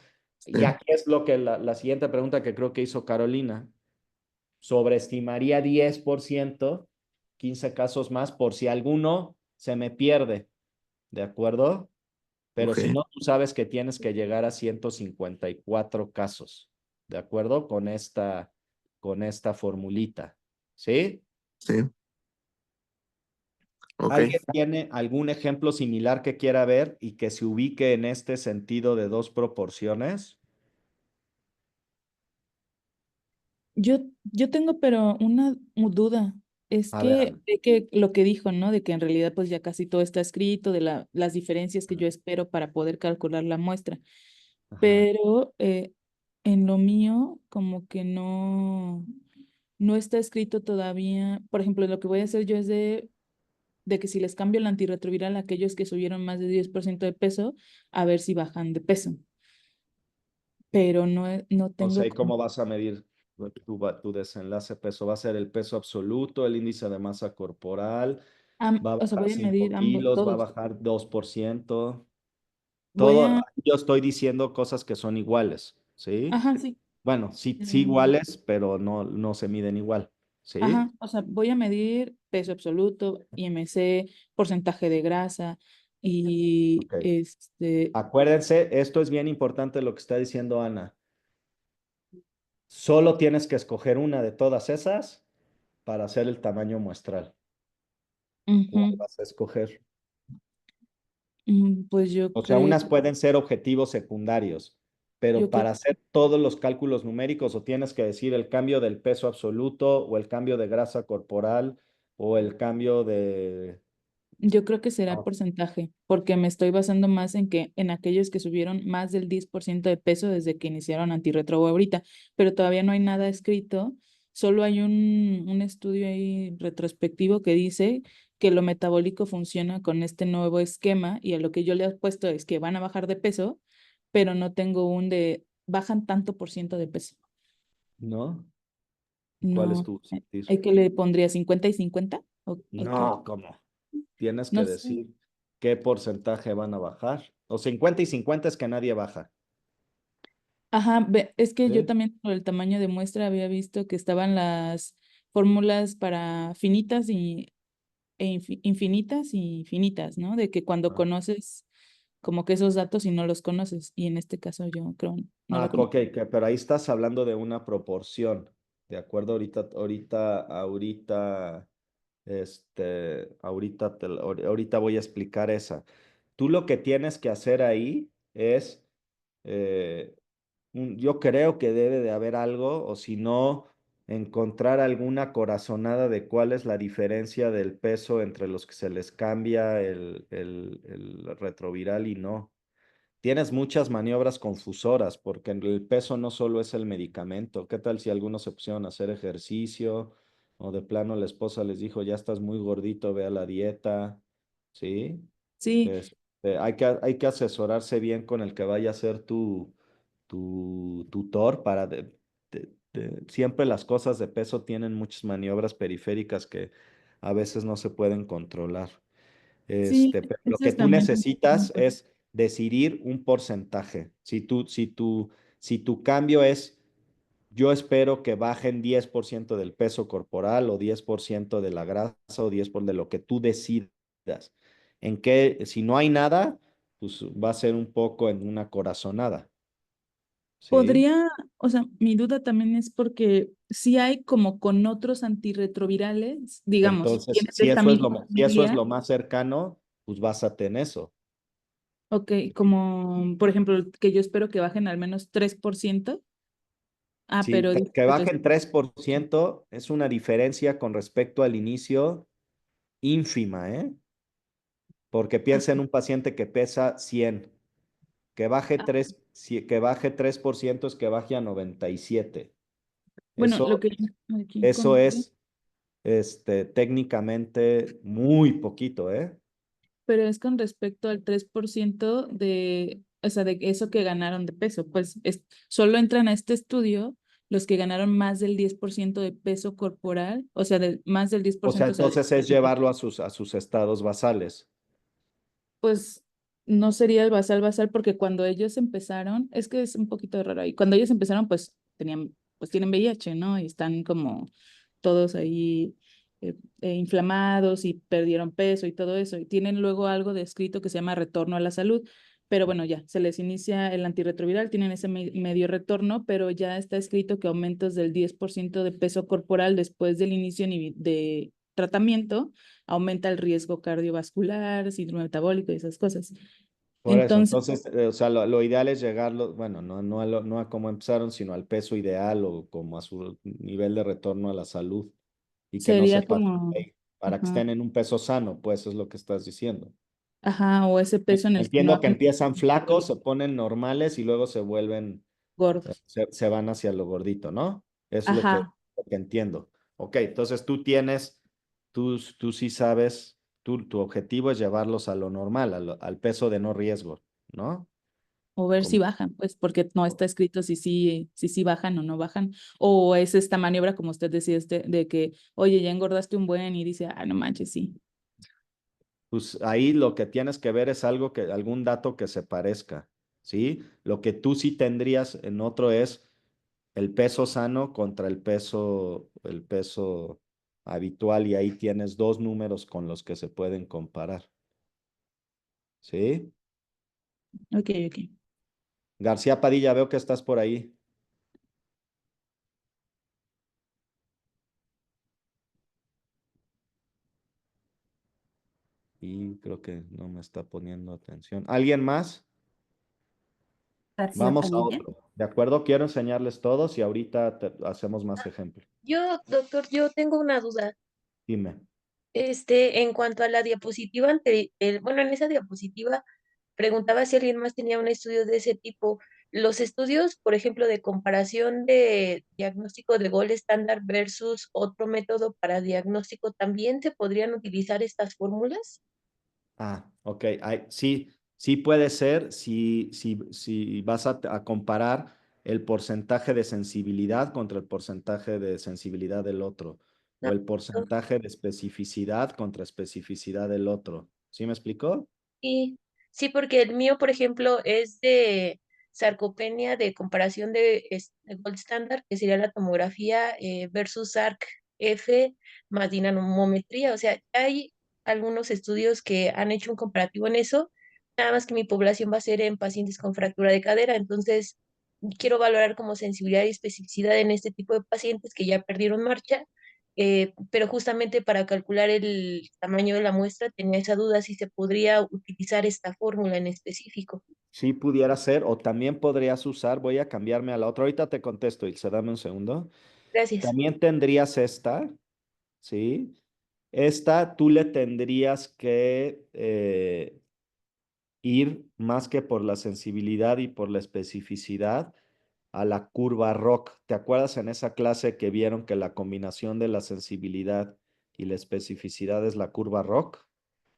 Y sí, aquí es lo que la siguiente pregunta que creo que hizo Carolina sobreestimaría 10%, 15 casos más, por si alguno se me pierde, ¿de acuerdo? Pero ok, si no, tú sabes que tienes que llegar a 154 casos, ¿de acuerdo? Con esta formulita, ¿sí? sí, ok. ¿Alguien tiene algún ejemplo similar que quiera ver y que se ubique en este sentido de dos proporciones? Yo tengo pero una duda. Es A ver, que, de que lo que dijo, ¿no? De que en realidad pues ya casi todo está escrito, de las diferencias que yo espero para poder calcular la muestra. ajá. Pero en lo mío como que no está escrito todavía. Por ejemplo, lo que voy a hacer yo es de que si les cambio el antirretroviral a aquellos que subieron más de 10% de peso, a ver si bajan de peso. Pero no O sea, tengo ¿y como... cómo vas a medir tu desenlace peso? ¿Va a ser el peso absoluto, el índice de masa corporal? ¿Va a O sea, bajar voy a 5 medir ambos, kilos? ¿Va a todos. bajar 2%? Voy Todo, a... yo estoy diciendo cosas que son iguales, ¿sí? Ajá, sí. Bueno, sí, sí Em, iguales, pero no se miden igual, ¿sí? Ajá, o sea, voy a medir peso absoluto, IMC, porcentaje de grasa y Ok. Acuérdense, esto es bien importante lo que está diciendo Ana. Solo tienes que escoger una de todas esas para hacer el tamaño muestral. ¿Cuál ujú, vas a escoger? pues yo O sea, creo, unas pueden ser objetivos secundarios, pero yo creo, para hacer todos los cálculos numéricos o tienes que decir el cambio del peso absoluto o el cambio de grasa corporal o el cambio de... yo creo que será No, porcentaje, porque me estoy basando más en que en aquellos que subieron más del 10% de peso desde que iniciaron antirretro ahorita, pero todavía no hay nada escrito, solo hay un estudio ahí retrospectivo que dice que lo metabólico funciona con este nuevo esquema y a lo que yo le he puesto es que van a bajar de peso, pero no tengo un de bajan tanto por ciento de peso. ¿no? ¿Cuál es No, tu sentir? ¿hay que le pondría 50 y 50? ¿O qué? No, ¿cómo? Tienes No que sé. decir qué porcentaje van a bajar. O 50 y 50 es que nadie baja. Ajá, es que yo ¿Sí? también por el tamaño de muestra había visto que estaban las fórmulas para finitas infinitas y finitas, ¿no? De que cuando Ah, conoces como que esos datos y no los conoces, y en este caso yo creo no lo conozco. ok, pero ahí estás hablando de una proporción. ¿De acuerdo? Ahorita voy a explicar esa. Tú lo que tienes que hacer ahí es, eh, yo creo que debe de haber algo, o si no, encontrar alguna corazonada de cuál es la diferencia del peso entre los que se les cambia el retroviral y no. Tienes muchas maniobras confusoras porque el peso no solo es el medicamento. ¿Qué tal si algunos se pusieron a hacer ejercicio o de plano la esposa les dijo, ya estás muy gordito, ve a la dieta? ¿Sí? Sí, Es- Hay que asesorarse bien con el que vaya a ser tu tutor para siempre las cosas de peso tienen muchas maniobras periféricas que a veces no se pueden controlar. Sí, Pero lo eso que es tú también. necesitas es decidir un porcentaje. Si tu cambio es, yo espero que bajen 10% del peso corporal o 10% de la grasa o 10% de lo que tú decidas. Si no hay nada, pues va a ser un poco en una corazonada, ¿sí? Podría, o sea, mi duda también es porque si hay como con otros antirretrovirales, digamos, Entonces, tienes de esta misma si eso es familia, lo más cercano, pues básate en eso. ok, como por ejemplo, que yo espero que bajen al menos 3%. Ah, Sí, pero dice que que pues, bajen 3% es una diferencia con respecto al inicio ínfima, ¿eh? Porque ah, piensa en un paciente que pesa 100, ah, que baje 3% es que baje a 97. bueno, lo Eso, que aquí eso encontré, es técnicamente muy poquito, ¿eh? pero es con respecto al 3% de, o sea, de eso que ganaron de peso, pues solo entran a este estudio los que ganaron más del 10% de peso corporal, o sea, más del diez O por sea, ciento, o sea, entonces es llevarlo a sus estados basales. pues no sería el basal basal porque cuando ellos empezaron, es que es un poquito raro ahí, cuando ellos empezaron pues tienen VIH, ¿no? Y están como todos ahí inflamados y perdieron peso y todo eso, y tienen luego algo descrito que se llama retorno a la salud, pero bueno, ya, se les inicia el antirretroviral, tienen ese medio retorno, pero ya está escrito que aumentos del 10% de peso corporal después del inicio de tratamiento aumenta el riesgo cardiovascular, síndrome metabólico y esas cosas. Por eso, Entonces, entonces, o sea, lo ideal es llegarlo, bueno, no a cómo empezaron, sino al peso ideal o como a su nivel de retorno a la salud y que no se sería pase como, de ahí, para que ajá, estén en un peso sano, pues es lo que estás diciendo. ajá, o ese peso en el que no Entiendo que hay empiezan flacos, se ponen normales y luego se vuelven, gordos. se van hacia lo gordito, ¿no? Es Ajá, lo que entiendo. Ok, entonces tú sí sabes, tu objetivo es llevarlos a lo normal, al peso de no riesgo, ¿no? o ver si Como- bajan, pues, porque no está escrito si sí bajan o no bajan. O es esta maniobra, como usted decía, de que, oye, ya engordaste un buen y dice, ah, no manches, sí. Pues ahí lo que tienes que ver es algún dato que se parezca, ¿sí? Lo que tú sí tendrías en otro es el peso sano contra el peso habitual y ahí tienes dos números con los que se pueden comparar, ¿sí? Ok, ok. García Padilla, veo que estás por ahí y creo que no me está poniendo atención. ¿Alguien más? García Vamos a Padilla. otro, ¿de acuerdo? Quiero enseñarles todos y ahorita hacemos más ejemplos. Yo, doctor, yo tengo una duda. Dime. En cuanto a la diapositiva bueno, en esa diapositiva preguntaba si alguien más tenía un estudio de ese tipo. Los estudios, por ejemplo, de comparación de diagnóstico de gol estándar versus otro método para diagnóstico, ¿también se podrían utilizar estas fórmulas? Ah, ok. Sí, sí puede ser si vas a comparar el porcentaje de sensibilidad contra el porcentaje de sensibilidad del otro, No. o el porcentaje de especificidad contra especificidad del otro. ¿Sí me explicó? Sí, sí, porque el mío, por ejemplo, es de sarcopenia de comparación de gold standard, que sería la tomografía versus SARC-F más dinamometría. O sea, hay algunos estudios que han hecho un comparativo en eso, nada más que mi población va a ser en pacientes con fractura de cadera, entonces quiero valorar como sensibilidad y especificidad en este tipo de pacientes que ya perdieron marcha, pero justamente para calcular el tamaño de la muestra tenía esa duda si se podría utilizar esta fórmula en específico. Sí pudiera ser, o también podrías usar, voy a cambiarme a la otra. Ahorita te contesto, Ilse, dame un segundo. Gracias. También tendrías esta, ¿sí? Esta tú le tendrías que ir más que por la sensibilidad y por la especificidad a la curva ROC. ¿Te acuerdas en esa clase que vieron que la combinación de la sensibilidad y la especificidad es la curva ROC?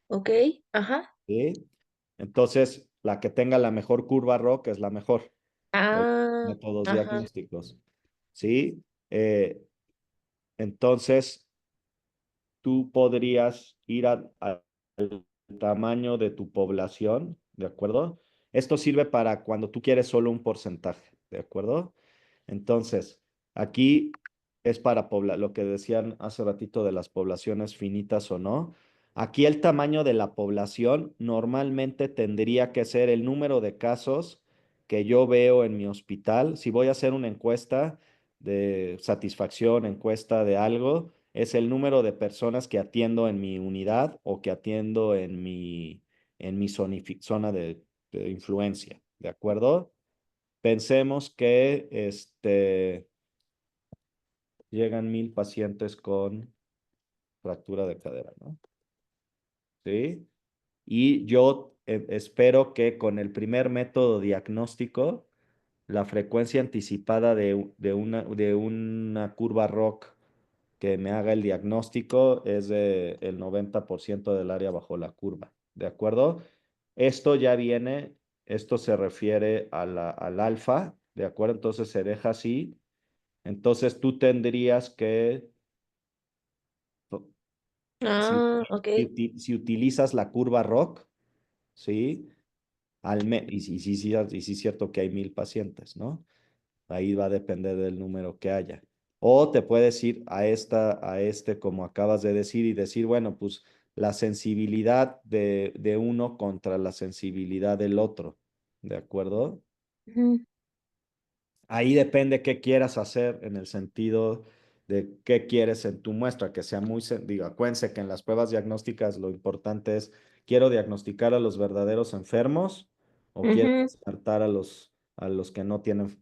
Ok, ajá. ¿Sí? Entonces, la que tenga la mejor curva ROC es la mejor de los Ah, métodos ajá. diagnósticos. ¿Sí? Entonces, tú podrías ir al tamaño de tu población, ¿de acuerdo? Esto sirve para cuando tú quieres solo un porcentaje, ¿de acuerdo? Entonces, aquí es para lo que decían hace ratito de las poblaciones finitas o no. Aquí el tamaño de la población normalmente tendría que ser el número de casos que yo veo en mi hospital. Si voy a hacer una encuesta de satisfacción, encuesta de algo, es el número de personas que atiendo en mi unidad o que atiendo en mi zona de influencia, ¿de acuerdo? Pensemos que llegan 1000 pacientes con fractura de cadera, ¿no? ¿Sí? Y yo espero que con el primer método diagnóstico, la frecuencia anticipada de una curva ROC que me haga el diagnóstico es de el 90% del área bajo la curva, ¿de acuerdo? Esto ya viene, esto se refiere al alfa, ¿de acuerdo? Entonces se deja así. Entonces tú tendrías que, si, Ah, ok. si utilizas la curva ROC, ¿sí? Y sí es cierto que hay 1000 pacientes, ¿no? Ahí va a depender del número que haya. O te puedes ir a este, como acabas de decir, y decir, bueno, pues la sensibilidad de uno contra la sensibilidad del otro, ¿de acuerdo? Ujú, Ahí depende qué quieras hacer en el sentido de qué quieres en tu muestra, que sea digo, acuérdense que en las pruebas diagnósticas lo importante es, ¿quiero diagnosticar a los verdaderos enfermos o quiero ujú, descartar a los que no tienen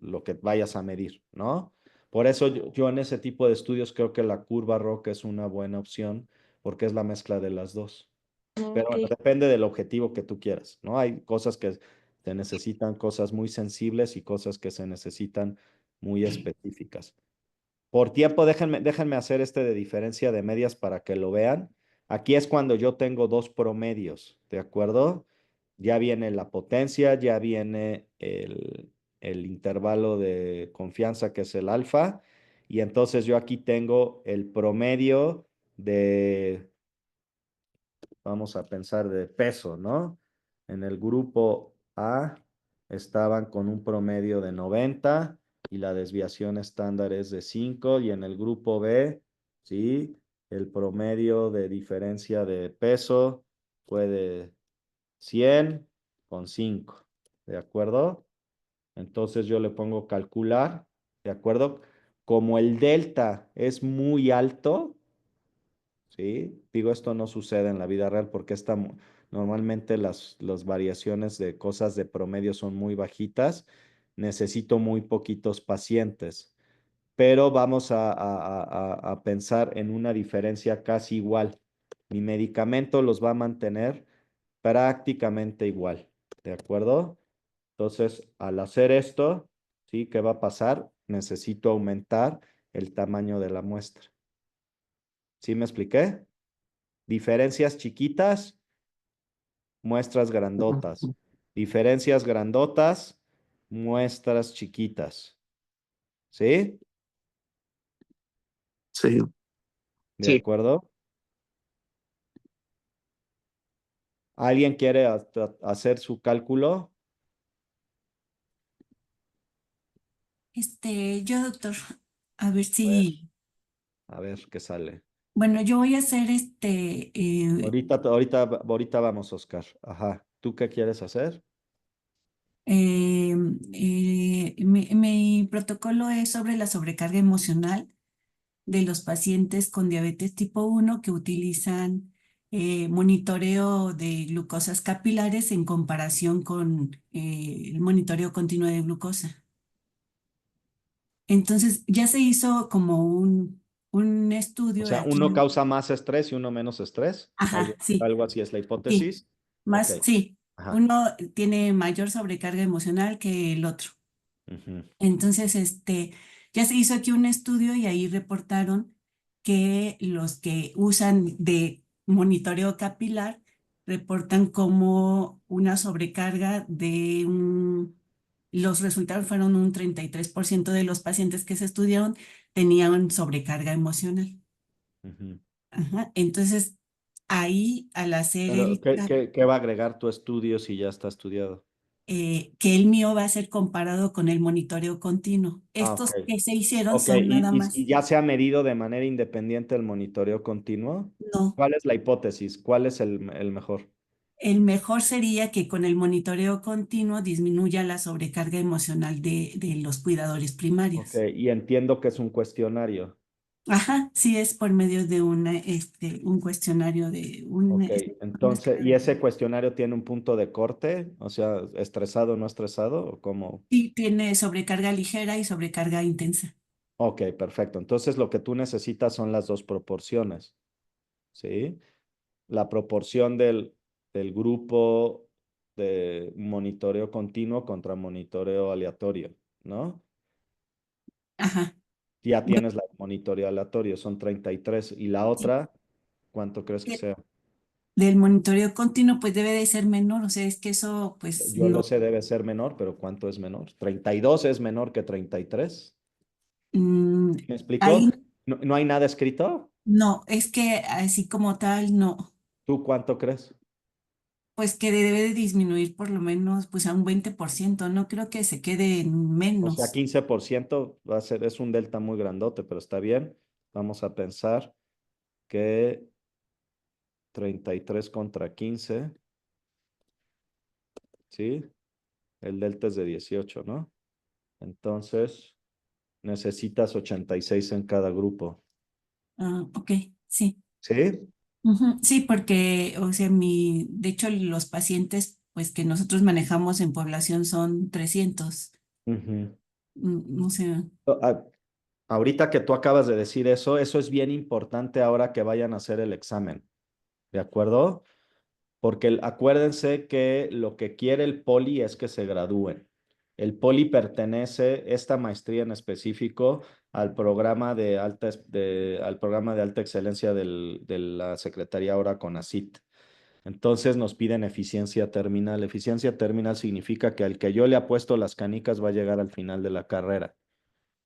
lo que vayas a medir, ¿no? Por eso yo en ese tipo de estudios creo que la curva ROC es una buena opción porque es la mezcla de las dos. Pero ok. bueno, depende del objetivo que tú quieras, ¿no? Hay cosas que se necesitan cosas muy sensibles y cosas que se necesitan muy específicas. Por tiempo, déjenme hacer de diferencia de medias para que lo vean. Aquí es cuando yo tengo dos promedios, ¿de acuerdo? Ya viene la potencia, ya viene el intervalo de confianza que es el alfa, y entonces yo aquí tengo el promedio vamos a pensar de peso, ¿no? En el grupo A estaban con un promedio de 90 y la desviación estándar es de 5 y en el grupo B, ¿sí? El promedio de diferencia de peso fue de 100 con 5, ¿de acuerdo? Entonces yo le pongo calcular, ¿de acuerdo? Como el delta es muy alto, ¿sí? Digo, esto no sucede en la vida real porque normalmente las variaciones de cosas de promedio son muy bajitas. Necesito muy poquitos pacientes, pero vamos a pensar en una diferencia casi igual. Mi medicamento los va a mantener prácticamente igual, ¿de acuerdo? Entonces, al hacer esto, ¿sí? ¿Qué va a pasar? Necesito aumentar el tamaño de la muestra. ¿Sí me expliqué? Diferencias chiquitas, muestras grandotas. Diferencias grandotas, muestras chiquitas. ¿Sí? Sí. ¿De Sí. acuerdo? ¿Alguien quiere hacer su cálculo? Yo, doctor, a ver A ver, si, a ver qué sale. bueno, yo voy a hacer Ahorita vamos, Oscar. Ajá. ¿Tú qué quieres hacer? mi protocolo es sobre la sobrecarga emocional de los pacientes con diabetes tipo 1 que utilizan monitoreo de glucosas capilares en comparación con el monitoreo continuo de glucosa. Entonces, ya se hizo como un O estudio sea, aquí. uno causa más estrés y uno menos estrés. Ajá, sí. Algo así es la Sí, hipótesis. Ok. sí, Ajá. uno tiene mayor sobrecarga emocional que el otro. Ujú. Entonces, ya se hizo aquí un estudio y ahí reportaron que los que usan de monitoreo capilar reportan como una sobrecarga los resultados fueron un 33% de los pacientes que se estudiaron tenían sobrecarga emocional. Ujú. Ajá. Entonces, ahí al hacer Pero, ¿qué va a agregar tu estudio si ya está estudiado? que el mío va a ser comparado con el monitoreo continuo. Ah, ok. Estos que se hicieron Ok, son nada y más. ya se ha medido de manera independiente el monitoreo continuo. No, ¿Cuál es la hipótesis? ¿Cuál es el mejor? el mejor sería que con el monitoreo continuo disminuya la sobrecarga emocional de los cuidadores Ok, primarios. y entiendo que es un cuestionario. Ajá, sí es por medio de un cuestionario Ok, una entonces, escala ¿y de- ese cuestionario tiene un punto de corte? O sea, ¿estresado o no estresado? ¿O cómo? Sí, tiene sobrecarga ligera y sobrecarga intensa. Ok, perfecto. Entonces, lo que tú necesitas son las dos proporciones, ¿sí? La proporción del grupo de monitoreo continuo contra monitoreo aleatorio, ¿no? Ajá. Ya Bueno, tienes la monitoreo aleatorio, son 33. ¿Y la sí, otra, cuánto crees que que sea? del monitoreo continuo pues debe de ser menor, o sea, es que eso pues Yo lo no. sé, debe ser menor, pero ¿cuánto es menor? 32 es menor que 33. Mm, ¿Me explicó? ahí ¿No hay nada escrito? no, es que así como tal, no, ¿Tú cuánto crees? pues que debe de disminuir por lo menos pues a un 20%, no creo que se quede en O sea, menos. 15% va a ser, es un delta muy grandote, pero está bien. Vamos a pensar que 33 contra 15, ¿sí? El delta es de 18, ¿no? Entonces, necesitas 86 en cada grupo, Ah, ok, sí. ¿sí? Ujú, sí, porque, o sea, de hecho, los pacientes pues que nosotros manejamos en población son 300. Ujú. O sea, Ah, ahorita que tú acabas de decir eso es bien importante ahora que vayan a hacer el examen, ¿de acuerdo? Porque acuérdense que lo que quiere el poli es que se gradúen. El poli pertenece, esta maestría en específico, al programa de alta excelencia de la Secretaría ahora CONACYT. Entonces nos piden eficiencia terminal. Eficiencia terminal significa que al que yo le apuesto las canicas va a llegar al final de la carrera.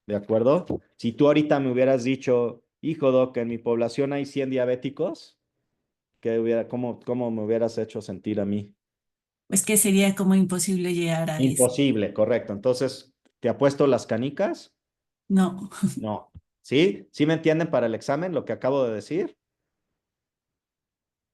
¿De acuerdo? Si tú ahorita me hubieras dicho, hijo doc, en mi población hay 100 diabéticos, cómo me hubieras hecho sentir a mí? pues que sería como imposible llegar a eso. Imposible, correcto. Entonces, ¿te apuesto las canicas? No, No. ¿Sí? ¿Sí me entienden para el examen lo que acabo de decir?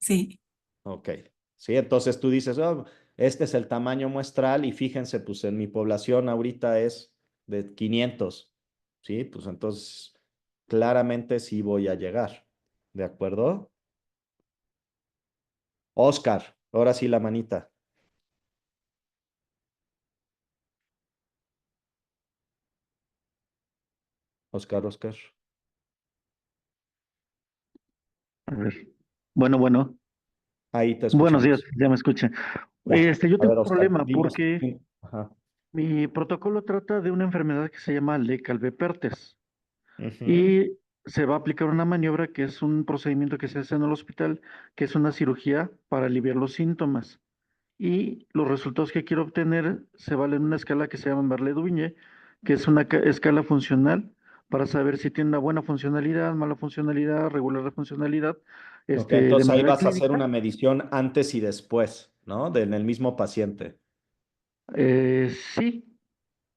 sí. Ok. Sí, entonces tú dices, "Oh, este es el tamaño muestral y fíjense, pues en mi población ahorita es de 500. Sí, pues entonces claramente sí voy a llegar. ¿De acuerdo? Oscar, ahora sí la manita. Oscar, Oscar. A ver. Bueno, Ahí te buenos días, escuchamos. ya me escuchan. Ya. Yo A tengo ver, un Oscar, problema dinos. porque Ajá. mi protocolo trata de una enfermedad que se llama Lecalve-Pertes Ujú. y se va a aplicar una maniobra que es un procedimiento que se hace en el hospital, que es una cirugía para aliviar los síntomas. Y los resultados que quiero obtener se valen en una escala que se llama Merle-Dubiñe, que es una escala funcional para saber si tiene una buena funcionalidad, mala funcionalidad, regular de funcionalidad, Ok, de entonces ahí manera vas a hacer clínica. una medición antes y después, ¿no? En el mismo paciente. Sí,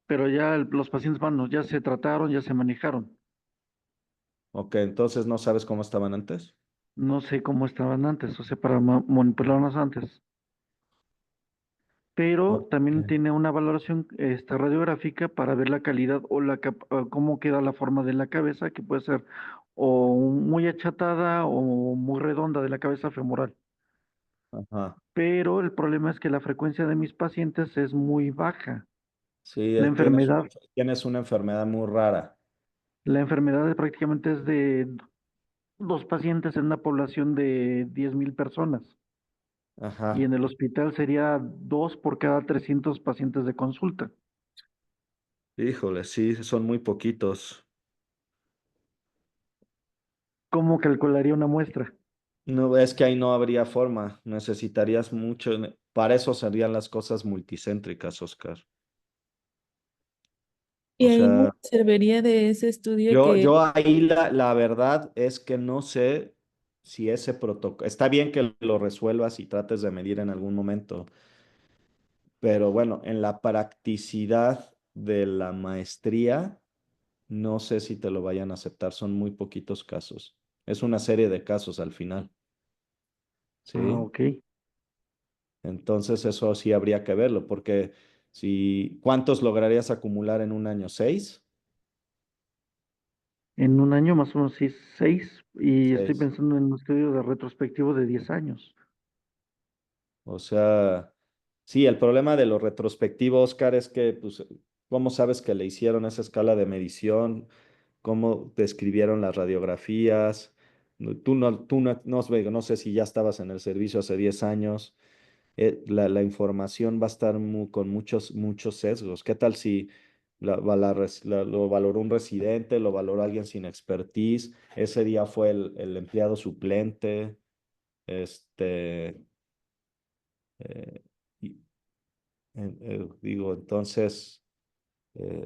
pero ya los pacientes van, ya se trataron, ya se manejaron. Ok, entonces no sabes cómo estaban antes. No sé cómo estaban antes, o sea, para manipularlos antes. Pero Ok. también tiene una valoración radiográfica para ver la calidad o cómo queda la forma de la cabeza, que puede ser o muy achatada o muy redonda de la cabeza femoral. Ajá. Pero el problema es que la frecuencia de mis pacientes es muy baja. Sí, La enfermedad, tienes una enfermedad muy rara. la enfermedad prácticamente es de dos pacientes en una población de 10,000 personas. Y Ajá. en el hospital sería dos por cada 300 pacientes de consulta. Híjole, sí, son muy poquitos. ¿Cómo calcularía una muestra? No, es que ahí no habría forma. Necesitarías mucho. Para eso serían las cosas multicéntricas, Oscar. Y O ahí no sea, serviría de ese estudio yo, que yo ahí la verdad es que no sé si ese protocolo. Está bien que lo resuelvas y trates de medir en algún momento, pero bueno, en la practicidad de la maestría, no sé si te lo vayan a aceptar. Son muy poquitos casos. Es una serie de casos al final. Ah, ¿Sí? ok. Entonces eso sí habría que verlo, porque si, ¿cuántos lograrías acumular en un año? ¿6? En un año más o menos sí, 6, y estoy 6. pensando en un estudio de retrospectivo de 10 años. O sea, sí, el problema de lo retrospectivo, Oscar, es que, pues, ¿cómo sabes que le hicieron esa escala de medición? ¿Cómo describieron las radiografías? No sé si ya estabas en el servicio hace 10 años. La información va a estar con muchos sesgos. ¿Qué tal si lo valoró un residente, lo valoró alguien sin expertise? Ese día fue el empleado suplente. Este, eh, y- digo, entonces,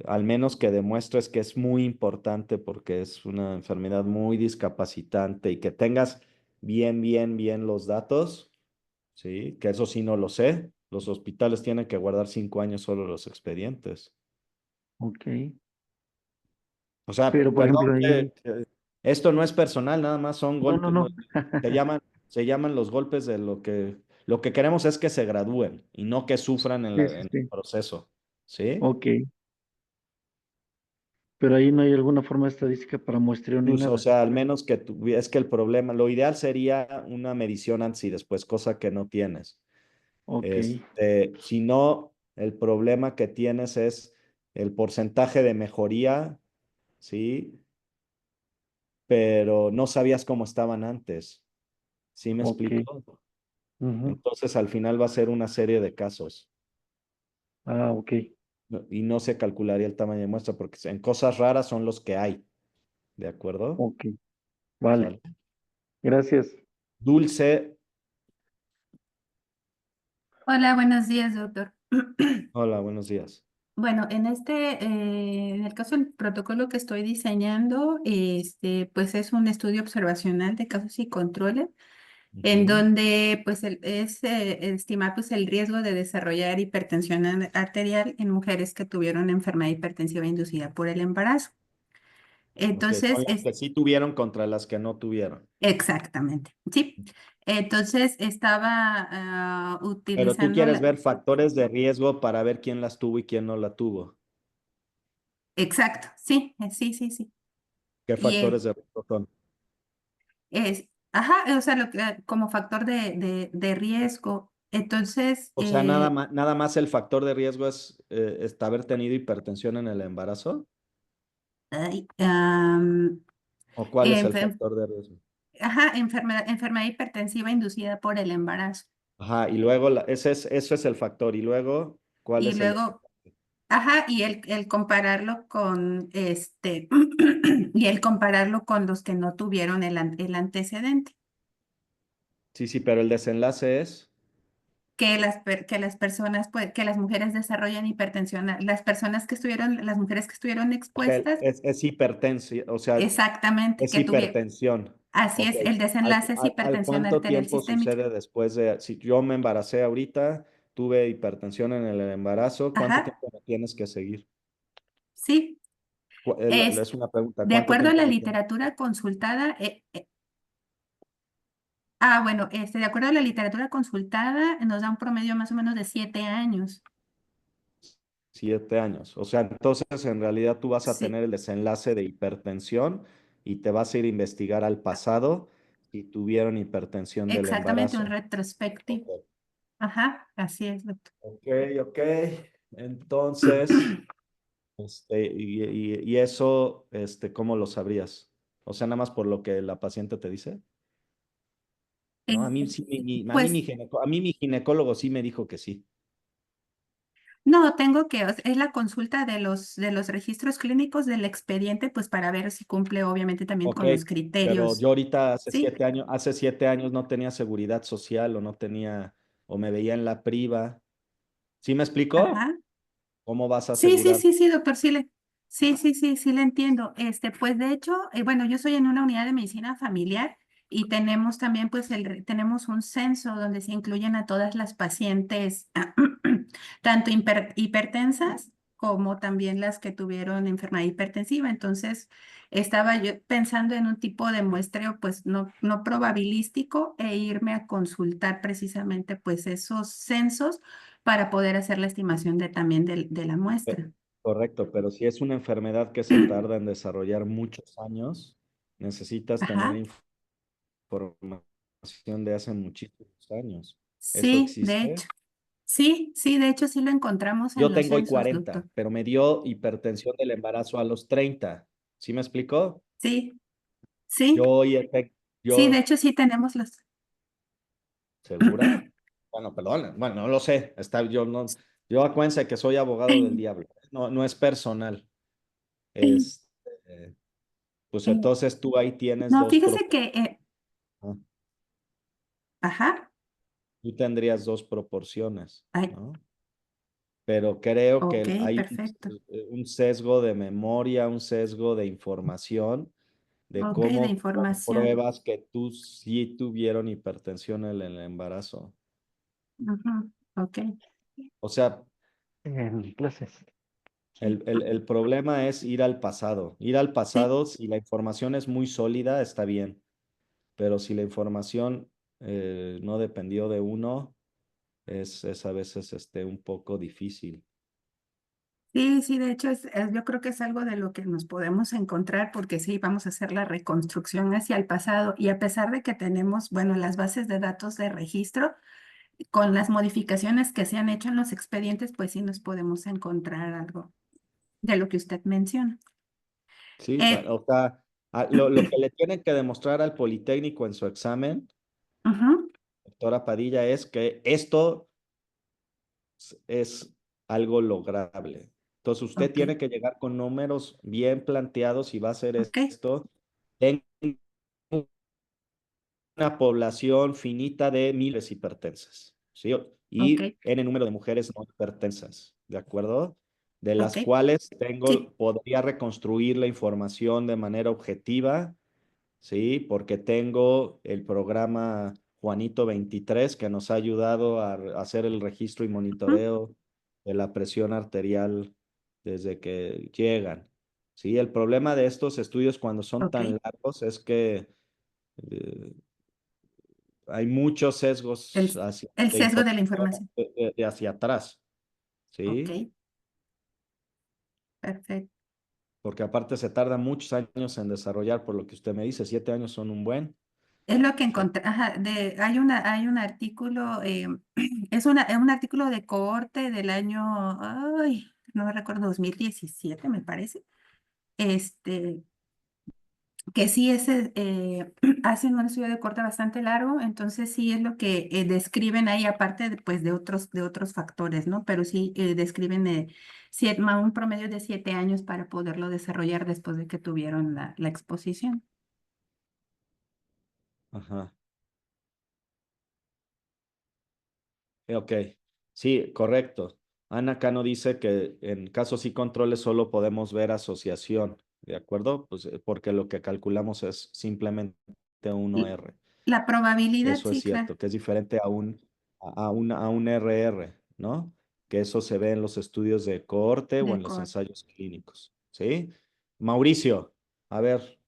al menos que demuestres que es muy importante porque es una enfermedad muy discapacitante y que tengas bien los datos. Sí, que eso sí no lo sé. Los hospitales tienen que guardar 5 años solo los expedientes. Ok. O sea, Pero, por perdón ejemplo, ahí, que esto no es personal, nada más son no, no, golpes. no. Se llaman los golpes de lo que queremos es que se gradúen y no que sufran Sí, sí, en el sí. proceso. ¿Sí? Ok. Pero ahí no hay alguna forma estadística para muestreo ni Pues, o nada. sea, al menos que es que el problema, lo ideal sería una medición antes y después, cosa que no tienes. Ok, Si no, el problema que tienes es el porcentaje de mejoría, ¿sí? Pero no sabías cómo estaban antes. ¿Sí me ok. explico? Ujú. Entonces, al final va a ser una serie de casos Ah, ok, y no se calcularía el tamaño de muestra porque en cosas raras son los que hay, ¿de acuerdo? ok. Vale. ¿Sale? Gracias. Dulce, Hola, buenos días, doctor. hola, buenos días. Bueno, en el caso del protocolo que estoy diseñando, pues es un estudio observacional de casos y controles, en Ujú. donde pues es estimar pues el riesgo de desarrollar hipertensión arterial en mujeres que tuvieron enfermedad hipertensiva inducida por el embarazo. Ok, son Entonces, las que sí tuvieron contra las que no tuvieron. exactamente, sí. Entonces estaba Pero tú utilizando quieres la... ver factores de riesgo para ver quién las tuvo y quién no la tuvo. Exacto, sí, sí. ¿Qué Y factores de riesgo son? ajá, o sea, como factor de riesgo. Entonces, O sea, nada más el factor de riesgo es haber tenido hipertensión en el embarazo. ay, ¿O cuál es el enfer- factor de riesgo? ajá, enfermedad hipertensiva inducida por el embarazo. Ajá, y luego eso es el factor. Y luego, ¿cuál Y es el luego, ajá, y el compararlo con y el compararlo con los que no tuvieron el antecedente. Sí, sí, pero el desenlace es. Que las personas, pues, que las mujeres desarrollan hipertensión, las mujeres que estuvieron O sea, expuestas, es hipertensión, o sea, exactamente, es que tuvieron. hipertensión. Así Ok. es, el desenlace es ¿Al hipertensión cuánto arterial tiempo sistémica. sucede después de, si yo me embaracé ahorita, tuve hipertensión en el embarazo, ¿cuánto Ajá, tiempo me tienes que seguir? sí. Es una pregunta, De ¿cuánto acuerdo a tiempo la me tienes? literatura consultada, bueno, de acuerdo a la literatura consultada, nos da un promedio más o menos de 7 años. 7 años. O sea, entonces en realidad tú vas a Sí, tener el desenlace de hipertensión y te vas a ir a investigar al pasado si tuvieron hipertensión del exactamente, un embarazo. Ok, retrospectivo. Ajá, así es, doctor. ok, ok. Entonces, y eso, ¿cómo lo sabrías? O sea, nada más por lo que la paciente te dice. Eh, No, a mí sí, pues a mí mi ginecólogo sí me dijo que sí. No, tengo que, es la consulta de los registros clínicos del expediente, pues para ver si cumple obviamente también Ok, con los pero criterios. yo ahorita Sí, hace 7 años no tenía seguridad social o no tenía, o me veía en la priva. ¿Sí me explicó? ajá. ¿Cómo vas a Sí, sí, asegurar? sí, sí, doctor, sí le entiendo. Pues de hecho, bueno, yo soy en una unidad de medicina familiar y tenemos también, pues, tenemos un censo donde se incluyen a todas las pacientes, tanto hipertensas como también las que tuvieron enfermedad hipertensiva. Entonces, estaba yo pensando en un tipo de muestreo, pues, no probabilístico e irme a consultar precisamente, pues, esos censos para poder hacer la estimación también de la muestra. Correcto, pero si es una enfermedad que se tarda en desarrollar muchos años, necesitas tener Ajá, información de hace muchísimos años. ¿Eso sí, de existe? hecho. Sí, sí, de hecho sí lo encontramos en Yo los tengo hoy censos, doctor. 40, pero me dio hipertensión del embarazo a los 30. ¿Sí me explicó? Sí, Yo sí, hoy, sí, de yo, hecho sí tenemos los. ¿segura? Bueno, perdón, bueno, no lo sé. Yo acuérdense que soy abogado del diablo. No es personal. Este, pues Eh, entonces tú ahí tienes no, dos fíjese que, proporciones. ajá, Tú tendrías dos proporciones, ay, ¿no? Pero creo ok, que hay perfecto. un sesgo de memoria, un sesgo de información de Ok, de cómo información. pruebas que tú sí tuvieron hipertensión en el embarazo. Ujú, ok, O sea, En clases. el problema es ir al pasado. Ir al sí, pasado, si la información es muy sólida, está bien. Pero si la información no dependió de uno, es a veces un poco difícil. sí, sí, de hecho yo creo que es algo de lo que nos podemos encontrar porque sí, vamos a hacer la reconstrucción hacia el pasado y a pesar de que tenemos, bueno, las bases de datos de registro, con las modificaciones que se han hecho en los expedientes, pues sí nos podemos encontrar algo de lo que usted menciona. Sí, Eh, o sea, lo que le tienen que demostrar al Politécnico en su examen, ujú, doctora Padilla, es que esto es algo lograble. Entonces, usted ok, tiene que llegar con números bien planteados y va a hacer ok, esto. Tengo una población finita de miles hipertensas, ¿sí? ok, Y en el número de mujeres no hipertensas, ¿de acuerdo? De ok, las cuales sí, podría reconstruir la información de manera objetiva. Sí, porque tengo el programa Juanito 23 que nos ha ayudado a hacer el registro y ujú, monitoreo de la presión arterial desde que llegan. Sí, el problema de estos estudios cuando son ok. tan largos es que eh, hay muchos sesgos El de sesgo de la información información. de hacia atrás. Ok, Sí, perfecto. porque aparte se tarda muchos años en desarrollar, por lo que usted me dice, 7 años son un buen. Es lo que Sí. encontré, ajá, hay un artículo, es un artículo de cohorte del año, ay, no recuerdo, 2017 me parece, este, que sí hacen un estudio de corte bastante largo, entonces sí es lo que describen ahí, aparte pues, de otros factores, ¿no? Pero sí describen un promedio de 7 años para poderlo desarrollar después de que tuvieron la exposición. Ajá. Ok, sí, correcto. Ana Cano dice que en casos y controles solo podemos ver asociación, ¿de acuerdo? Pues porque lo que calculamos es simplemente un Y OR. la probabilidad, Eso es sí, claro. cierto, que es diferente a un RR, ¿no? Que eso se ve en los estudios de cohorte o De en los corte. ensayos clínicos, ¿sí? Mauricio, a ver,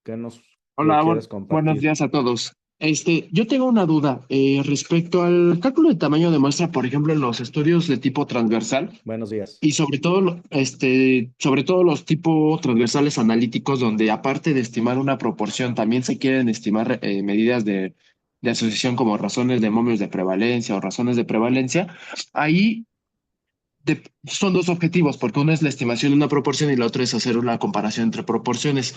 ¿qué nos Hola, quieres buenos compartir? días a todos. Yo tengo una duda respecto al cálculo de tamaño de muestra, por ejemplo, en los estudios de tipo transversal Buenos días. y sobre todo, sobre todo los tipo transversales analíticos, donde aparte de estimar una proporción, también se quieren estimar medidas de asociación como razones de momios de prevalencia o razones de prevalencia. Ahí son dos objetivos, porque uno es la estimación de una proporción y la otra es hacer una comparación entre proporciones.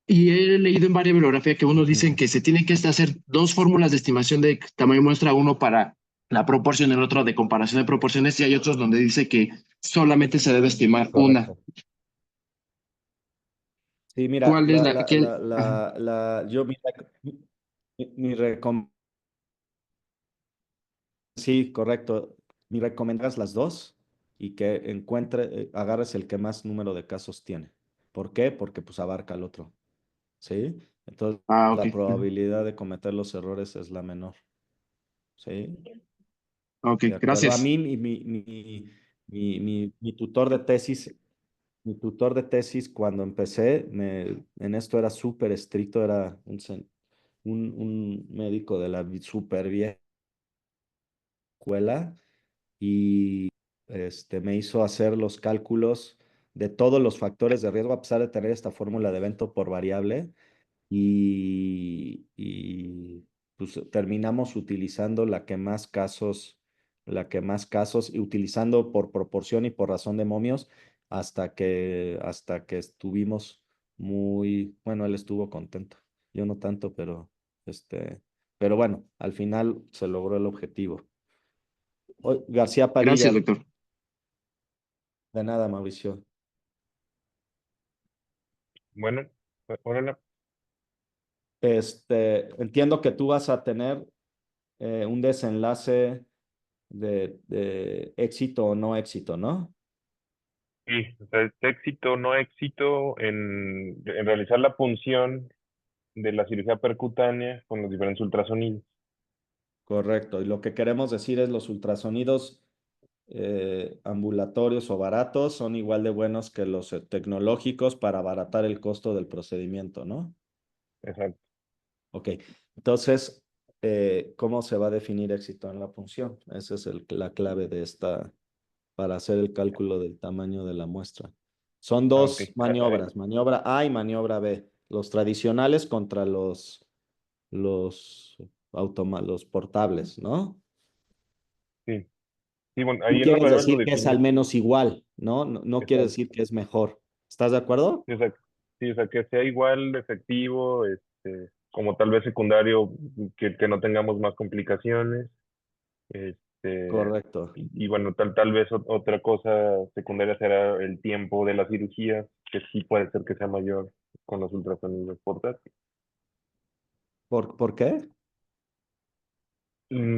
Y he leído en varias bibliografías que unos Ujú. dicen que se tienen que hacer dos fórmulas de estimación de tamaño muestra, uno para la proporción, el otro de comparación de proporciones, y hay otros donde dice que solamente se debe estimar una. Correcto. Sí, mira, ¿Cuál es la que? Ajá. yo mi recom- sí, correcto. Mi recomendación es las dos y que agarres el que más número de casos tiene. ¿Por qué? Porque pues abarca al otro, ¿sí? Entonces, Ah, ok. la probabilidad de cometer los errores es la menor, ¿sí? Ok, De acuerdo. A gracias. mí, mi tutor de tesis, cuando empecé, en esto era súper estricto, era un médico de la súper vieja escuela y me hizo hacer los cálculos de todos los factores de riesgo, a pesar de tener esta fórmula de evento por variable, y pues terminamos utilizando la que más casos, y utilizando por proporción y por razón de momios, hasta que estuvimos bueno, él estuvo contento, yo no tanto, pero bueno, al final se logró el objetivo. García Gracias, Padilla, doctor. de nada, Mauricio. Bueno, órale. Entiendo que tú vas a tener un desenlace de éxito o no éxito, ¿no? Sí, o sea, es éxito o no éxito en realizar la punción de la cirugía percutánea con los diferentes ultrasonidos. Correcto. Y lo que queremos decir es los ultrasonidos ambulatorios o baratos son igual de buenos que los tecnológicos para abaratar el costo del procedimiento, ¿no? Exacto. Ok. Entonces, ¿cómo se va a definir éxito en la punción? Esa es la clave para hacer el cálculo del tamaño de la muestra. Son Ah, ok. dos maniobras, maniobra A y maniobra B. Los tradicionales contra los, los portables, ¿no? Sí. Sí, bueno, Tú ahí en las quieres variables lo decir que es al define. menos igual, ¿no? No quiere Exacto. decir que es mejor. ¿Estás de acuerdo? Sí, sí, o sea, que sea igual de efectivo, como tal vez secundario, que no tengamos más complicaciones. Correcto. Y bueno, tal vez otra cosa secundaria será el tiempo de la cirugía, que sí puede ser que sea mayor con los ultrasonidos portátiles. ¿Por qué?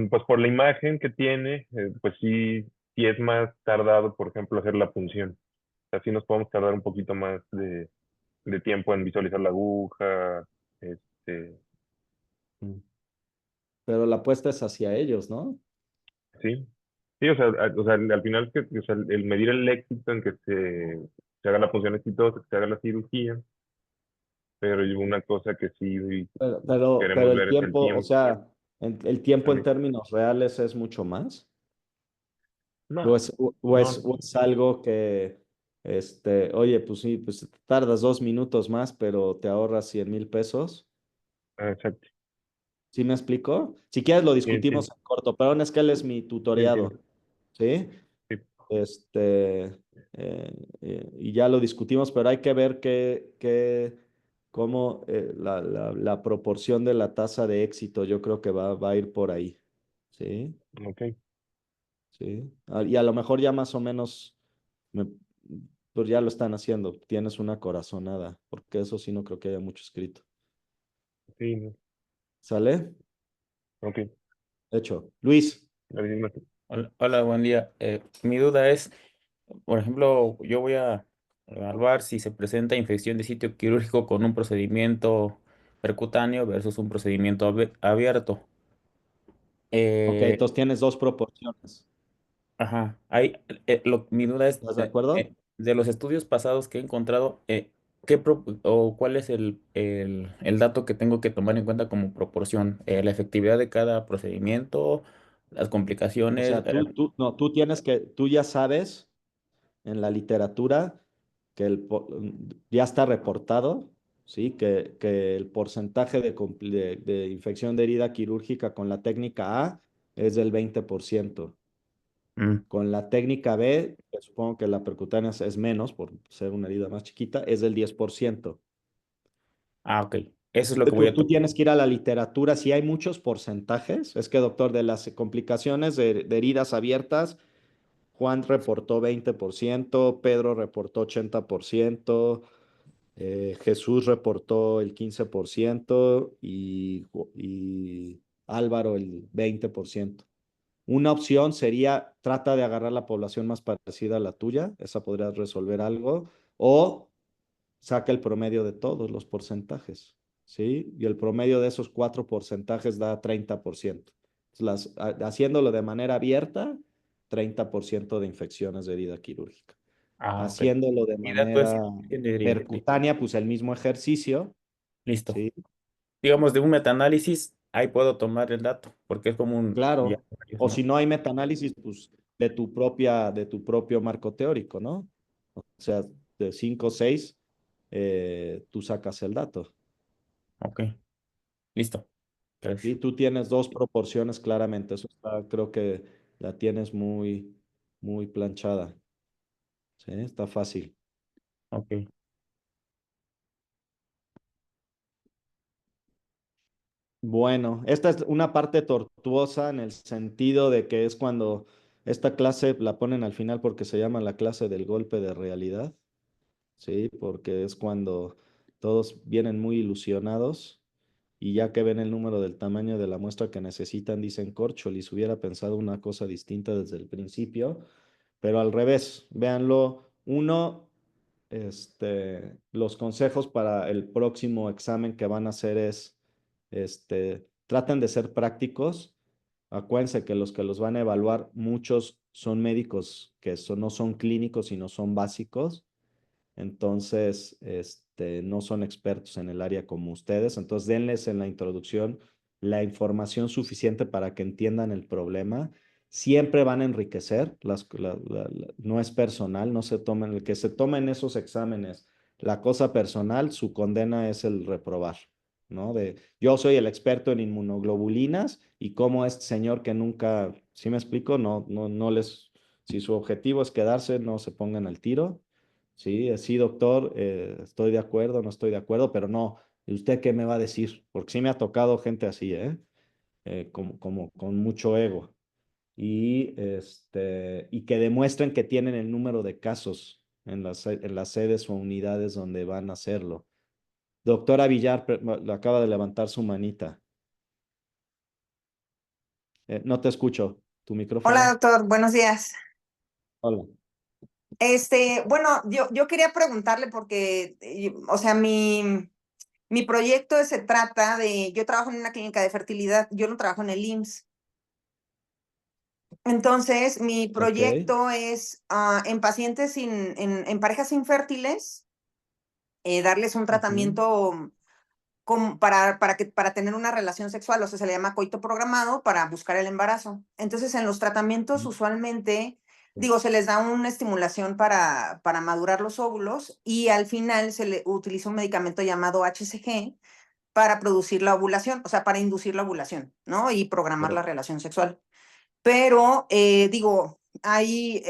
Pues por la imagen que tiene, pues sí es más tardado, por ejemplo, hacer la punción. Así nos podemos tardar un poquito más de tiempo en visualizar la aguja, este, Mm. Pero la apuesta es hacia ellos, ¿no? sí. Sí, o sea, al final o sea, el medir el éxito en que se haga la punción exitosa, que se haga la cirugía, pero hay una cosa que sí Pero queremos el ver es el tiempo, o tiempo. sea, el tiempo en ¿Vale? términos reales es mucho más. No, no, O es algo que, oye, pues sí, pues tardas 2 minutos más, pero te ahorras 100,000 pesos. exacto. ¿Sí me explico? Si quieres lo Sí, discutimos entiendo, en corto, pero es que él es mi sí, entiendo. tutoriado, ¿sí? Sí, Este, y ya lo discutimos, pero hay que ver cómo la proporción de la tasa de éxito, yo creo que va a ir por ahí, ¿sí? ok. Sí. Y a lo mejor ya más o menos, me- pues ya lo están haciendo. Tienes una corazonada, porque eso sí no creo que haya mucho escrito. Sí, no, ¿Sale? ok. Hecho. Luis. Gracias, Hola, hola, buen día. Mi duda es, por ejemplo, yo voy a evaluar si se presenta infección de sitio quirúrgico con un procedimiento percutáneo versus un procedimiento abierto. Ok, Eh, entonces tienes dos proporciones. ajá, mi duda es, ¿Estás de acuerdo? de los estudios pasados que he encontrado, o cuál es el dato que tengo que tomar en cuenta como proporción? La efectividad de cada procedimiento, las O complicaciones. sea, no, tú ya sabes en la literatura que ya está reportado, ¿sí? Que el porcentaje de infección de herida quirúrgica con la técnica A es del 20%. Mm, Con la técnica B, que supongo que la percutánea es menos por ser una herida más chiquita, es del 10%. ok. Eso es lo que voy a Tú tomar. tienes que ir a la literatura, si hay muchos porcentajes. Es que, doctor, de las complicaciones de heridas abiertas, Juan reportó 20%, Pedro reportó 80%, Jesús reportó el 15% y Álvaro el 20%. Una opción sería, trata de agarrar la población más parecida a la tuya, esa podría resolver algo, o saca el promedio de todos los porcentajes, ¿sí? Y el promedio de esos 4 porcentajes da 30%. Haciéndolo de manera abierta, 30% de infecciones de herida quirúrgica. Ah, ok. Haciéndolo de Mi dato es manera entendí. percutánea, pues el mismo ejercicio, Listo. ¿sí? Digamos, de un metaanálisis, ahí puedo tomar el dato, porque es como un... Ya, Claro. O si ¿no? no hay metaanálisis, pues de tu propio marco teórico, ¿no? O sea, de 5 o 6, tú sacas el dato. Ok, listo. Y Gracias. tú tienes dos proporciones claramente. Eso está, creo que la tienes muy planchada. ¿Sí? Está fácil. Ok. Bueno, esta es una parte tortuosa en el sentido de que es cuando esta clase la ponen al final porque se llama la clase del golpe de realidad. ¿Sí? Porque es cuando todos vienen muy ilusionados y ya que ven el número del tamaño de la muestra que necesitan, dicen, Córcholis hubiera pensado una cosa distinta desde el principio, pero al revés, véanlo. Uno, los consejos para el próximo examen que van a hacer es, traten de ser prácticos. Acuérdense que los van a evaluar, muchos son médicos que no son clínicos, sino son básicos. Entonces, no son expertos en el área como ustedes. Entonces, denles en la introducción la información suficiente para que entiendan el problema. Siempre van a enriquecer, no es personal, no se tomen, el que se tomen esos exámenes, la cosa personal, su condena es el reprobar, ¿no? Yo soy el experto en inmunoglobulinas y como este señor que nunca, ¿sí me explico? Si su objetivo es quedarse, no se pongan al tiro. Sí, sí, doctor, estoy de acuerdo, no estoy de acuerdo, pero no, ¿y usted qué me va a decir? Porque sí me ha tocado gente así, ¿eh? Como con mucho ego. Y que demuestren que tienen el número de casos en las sedes o unidades donde van a hacerlo. Doctora Villar, le acaba de levantar su manita. No te escucho. ¿Tu Hola, micrófono? doctor, buenos días. Hola. Bueno, yo quería preguntarle porque, o sea, mi proyecto se trata de, yo trabajo en una clínica de fertilidad, yo no trabajo en el IMSS. Entonces, mi Ok. proyecto es en pacientes en parejas infértiles, darles un Ujú. tratamiento para tener una relación sexual, o sea, se le llama coito programado para buscar el embarazo. Entonces, en los tratamientos usualmente, digo, se les da una estimulación para madurar los óvulos y al final se le utiliza un medicamento llamado HCG para producir la ovulación, o sea, para inducir la ovulación, ¿no? Y programar la Pero, relación sexual. Pero, digo, ahí,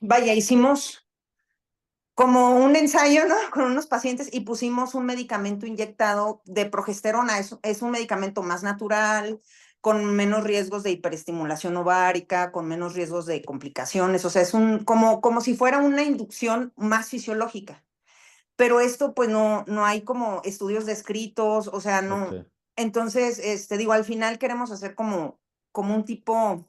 vaya, hicimos como un ensayo, ¿no? Con unos pacientes y pusimos un medicamento inyectado de progesterona. Es un medicamento más natural, con menos riesgos de hiperestimulación ovárica, con menos riesgos de complicaciones. O sea, es como si fuera una inducción más fisiológica. Pero esto, pues, no hay como estudios descritos, o sea, no. ok. Entonces, digo, al final queremos hacer como un tipo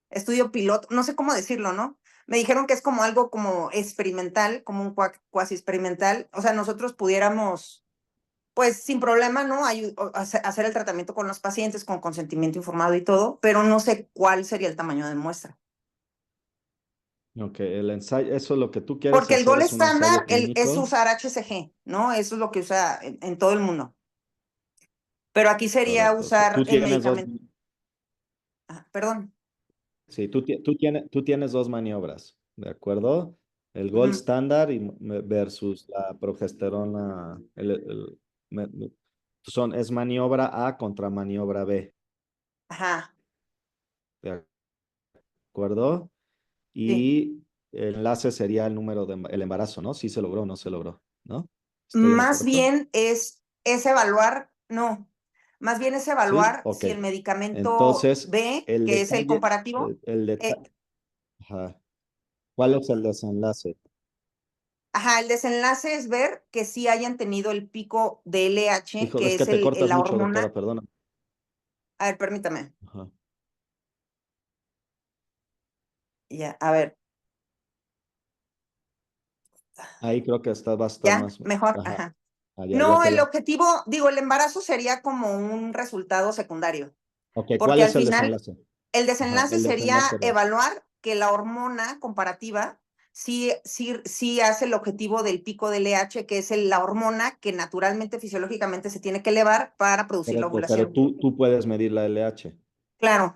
estudio piloto, no sé cómo decirlo, ¿no? Me dijeron que es como algo como experimental, como un cuasi experimental. O sea, nosotros pudiéramos, pues sin problema, ¿no? Hacer el tratamiento con los pacientes con consentimiento informado y todo, pero no sé cuál sería el tamaño de muestra. Ok, el ensayo, eso es lo que tú quieres Porque el hacer, gol es un estándar ensayo es clínico. usar HCG, ¿no? Eso es lo que usa en todo el mundo. Pero aquí sería Correcto. usar Tú el tienes dos, medicamento. Perdón. sí, tú tienes dos maniobras, ¿de acuerdo? El gold Ujú. standard versus la progesterona. Es maniobra A contra maniobra B, Ajá, ¿de acuerdo? sí. Y el enlace sería el número el embarazo, ¿no? Sí se logró o no se logró, ¿no? ¿Estoy en lo Más correcto? bien es evaluar, no, más bien es ¿Sí? evaluar Ok. si el medicamento Entonces, B, el que es el detalle, comparativo, el eh, detalle, ajá. ¿Cuál es el desenlace? ajá, el desenlace es ver que sí hayan tenido el pico de LH, Hijo, que es que es te cortas la mucho, doctora, hormona. perdona. A ver, permítame. Ajá. Ya, a ver, Ahí creo que va a estar ya, más. mejor, Ajá. ajá. Ya No, el quedó. objetivo, digo, el embarazo sería como un resultado secundario, Ok, ¿cuál porque al es el final desenlace? el Ajá, desenlace el sería desenlace era. evaluar que la hormona comparativa sí hace el objetivo del pico del LH, que es la hormona que naturalmente, fisiológicamente se tiene que elevar para producir la Correcto, pero ovulación. tú puedes medir la LH. Claro,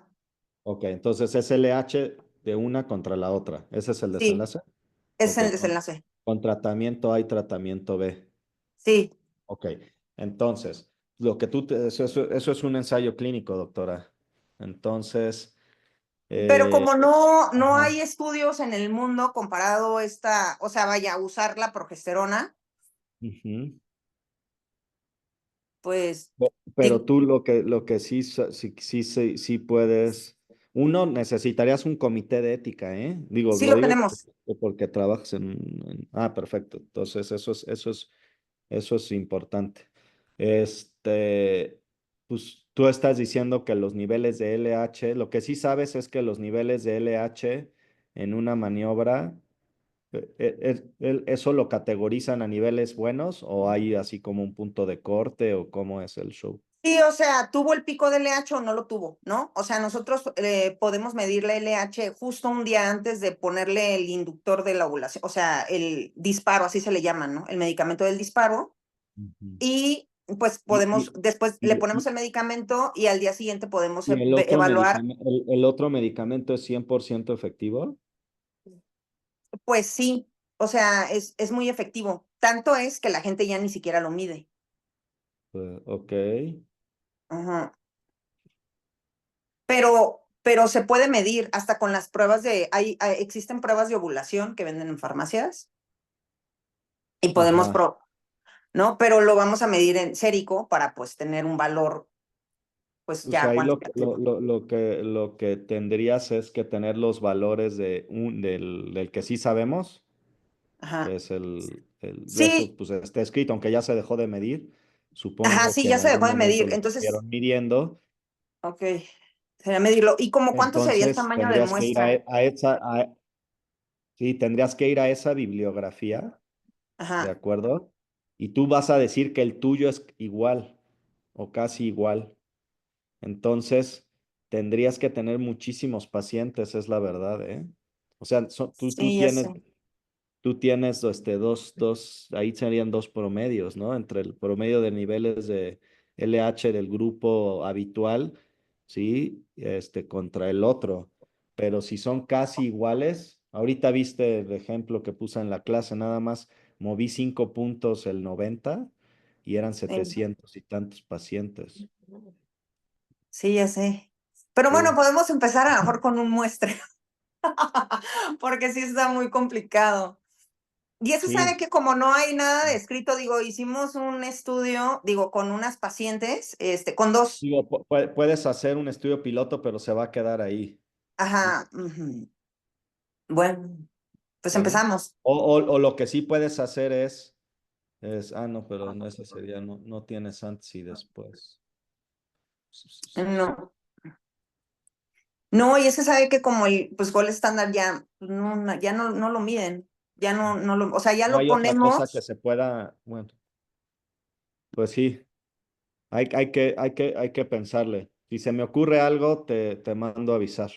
Ok, entonces es LH de una contra la otra. ¿Ese es el sí, desenlace? es Ok, el desenlace. con tratamiento A y tratamiento B. Sí, Ok, entonces, lo que eso es un ensayo clínico, doctora. Entonces, pero como no ajá. hay estudios en el mundo comparado o sea, vaya, usar la progesterona, Ujú. pues Pero digo, tú lo que sí, sí puedes, uno, necesitarías un comité de ética, ¿eh? Digo, sí lo lo digo tenemos. porque trabajas perfecto. Entonces, eso es importante. Este, pues tú estás diciendo que los niveles de LH, lo que sí sabes es que los niveles de LH en una maniobra, ¿eso lo categorizan a niveles buenos o hay así como un punto de corte o cómo es el show? Sí, o sea, ¿tuvo el pico de LH o no lo tuvo? ¿No? O sea, nosotros podemos medir la LH justo un día antes de ponerle el inductor de la ovulación, o sea, el disparo, así se le llama, ¿no? El medicamento del disparo. Ujú. Y pues Y, podemos, y, después le y, ponemos y- el medicamento y al día siguiente podemos y evaluar. el otro medicamento es 100% efectivo. Pues sí, o sea, es muy efectivo. Tanto es que la gente ya ni siquiera lo mide. Ok. Ajá. Pero se puede medir hasta con las pruebas existen pruebas de ovulación que venden en farmacias y podemos, Ajá. ¿no? Pero lo vamos a medir en sérico para pues tener un valor pues Pues ya ahí cuantitativo. lo que tendrías es que tener los valores del que sí sabemos, que Ajá. es de eso, Sí, pues está escrito, aunque ya se dejó de medir. ajá, Supongo sí, que ya en se algún dejó de momento medir. lo Entonces, estuvieron midiendo. ok, sería medirlo. ¿Y como cuánto sería el Entonces tamaño de tendrías que ir muestra? sí, tendrías que ir a esa bibliografía, ¿de Ajá, acuerdo? Y tú vas a decir que el tuyo es igual o casi igual. Entonces, tendrías que tener muchísimos pacientes, es la verdad, ¿eh? O sea, sí, ya sé. tú tienes ahí serían dos promedios, ¿no? Entre el promedio de niveles de LH del grupo habitual, ¿sí? Contra el otro. Pero si son casi iguales, ahorita viste el ejemplo que puse en la clase, nada más moví 5 puntos el 90 y eran Sí, 700 y tantos pacientes. sí, ya sé. Pero bueno, Sí. podemos empezar a lo mejor con un muestreo, porque sí está muy complicado. Y eso sabe Sí, que como no hay nada de escrito, digo, hicimos un estudio, digo, con unas pacientes, con dos, digo, puedes hacer un estudio piloto, pero se va a quedar ahí. ajá, ujú. Bueno, pues ¿Sí? empezamos. O lo que sí puedes hacer no, pero no, ese sería, no tienes antes y después. No, no, y ese sabe que como el, pues gol estándar ya, pues, ya no lo miden, ya no lo, o sea, ya No lo hay otra cosa que ponemos, se pueda, bueno, pues sí, hay que pensarle. Si se me ocurre algo, te mando a avisar,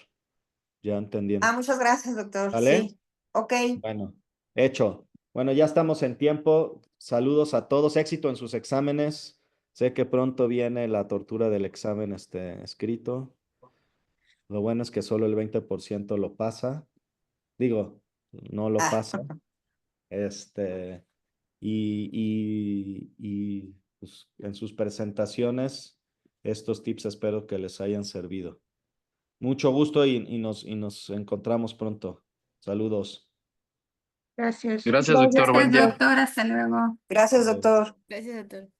ya entendiendo. muchas gracias, doctor, ¿Vale? sí, ok, Bueno, hecho. Bueno, ya estamos en tiempo. Saludos a todos. Éxito en sus exámenes. Sé que pronto viene la tortura del examen escrito. Lo bueno es que solo el 20% lo pasa. Digo, no lo ah, pasa. Este, pues, en sus presentaciones, estos tips espero que les hayan servido. Mucho gusto y nos encontramos pronto. Saludos. Gracias. Gracias, doctor. Buen Gracias, día. doctor. Hasta luego. Gracias, doctor. Gracias, doctor.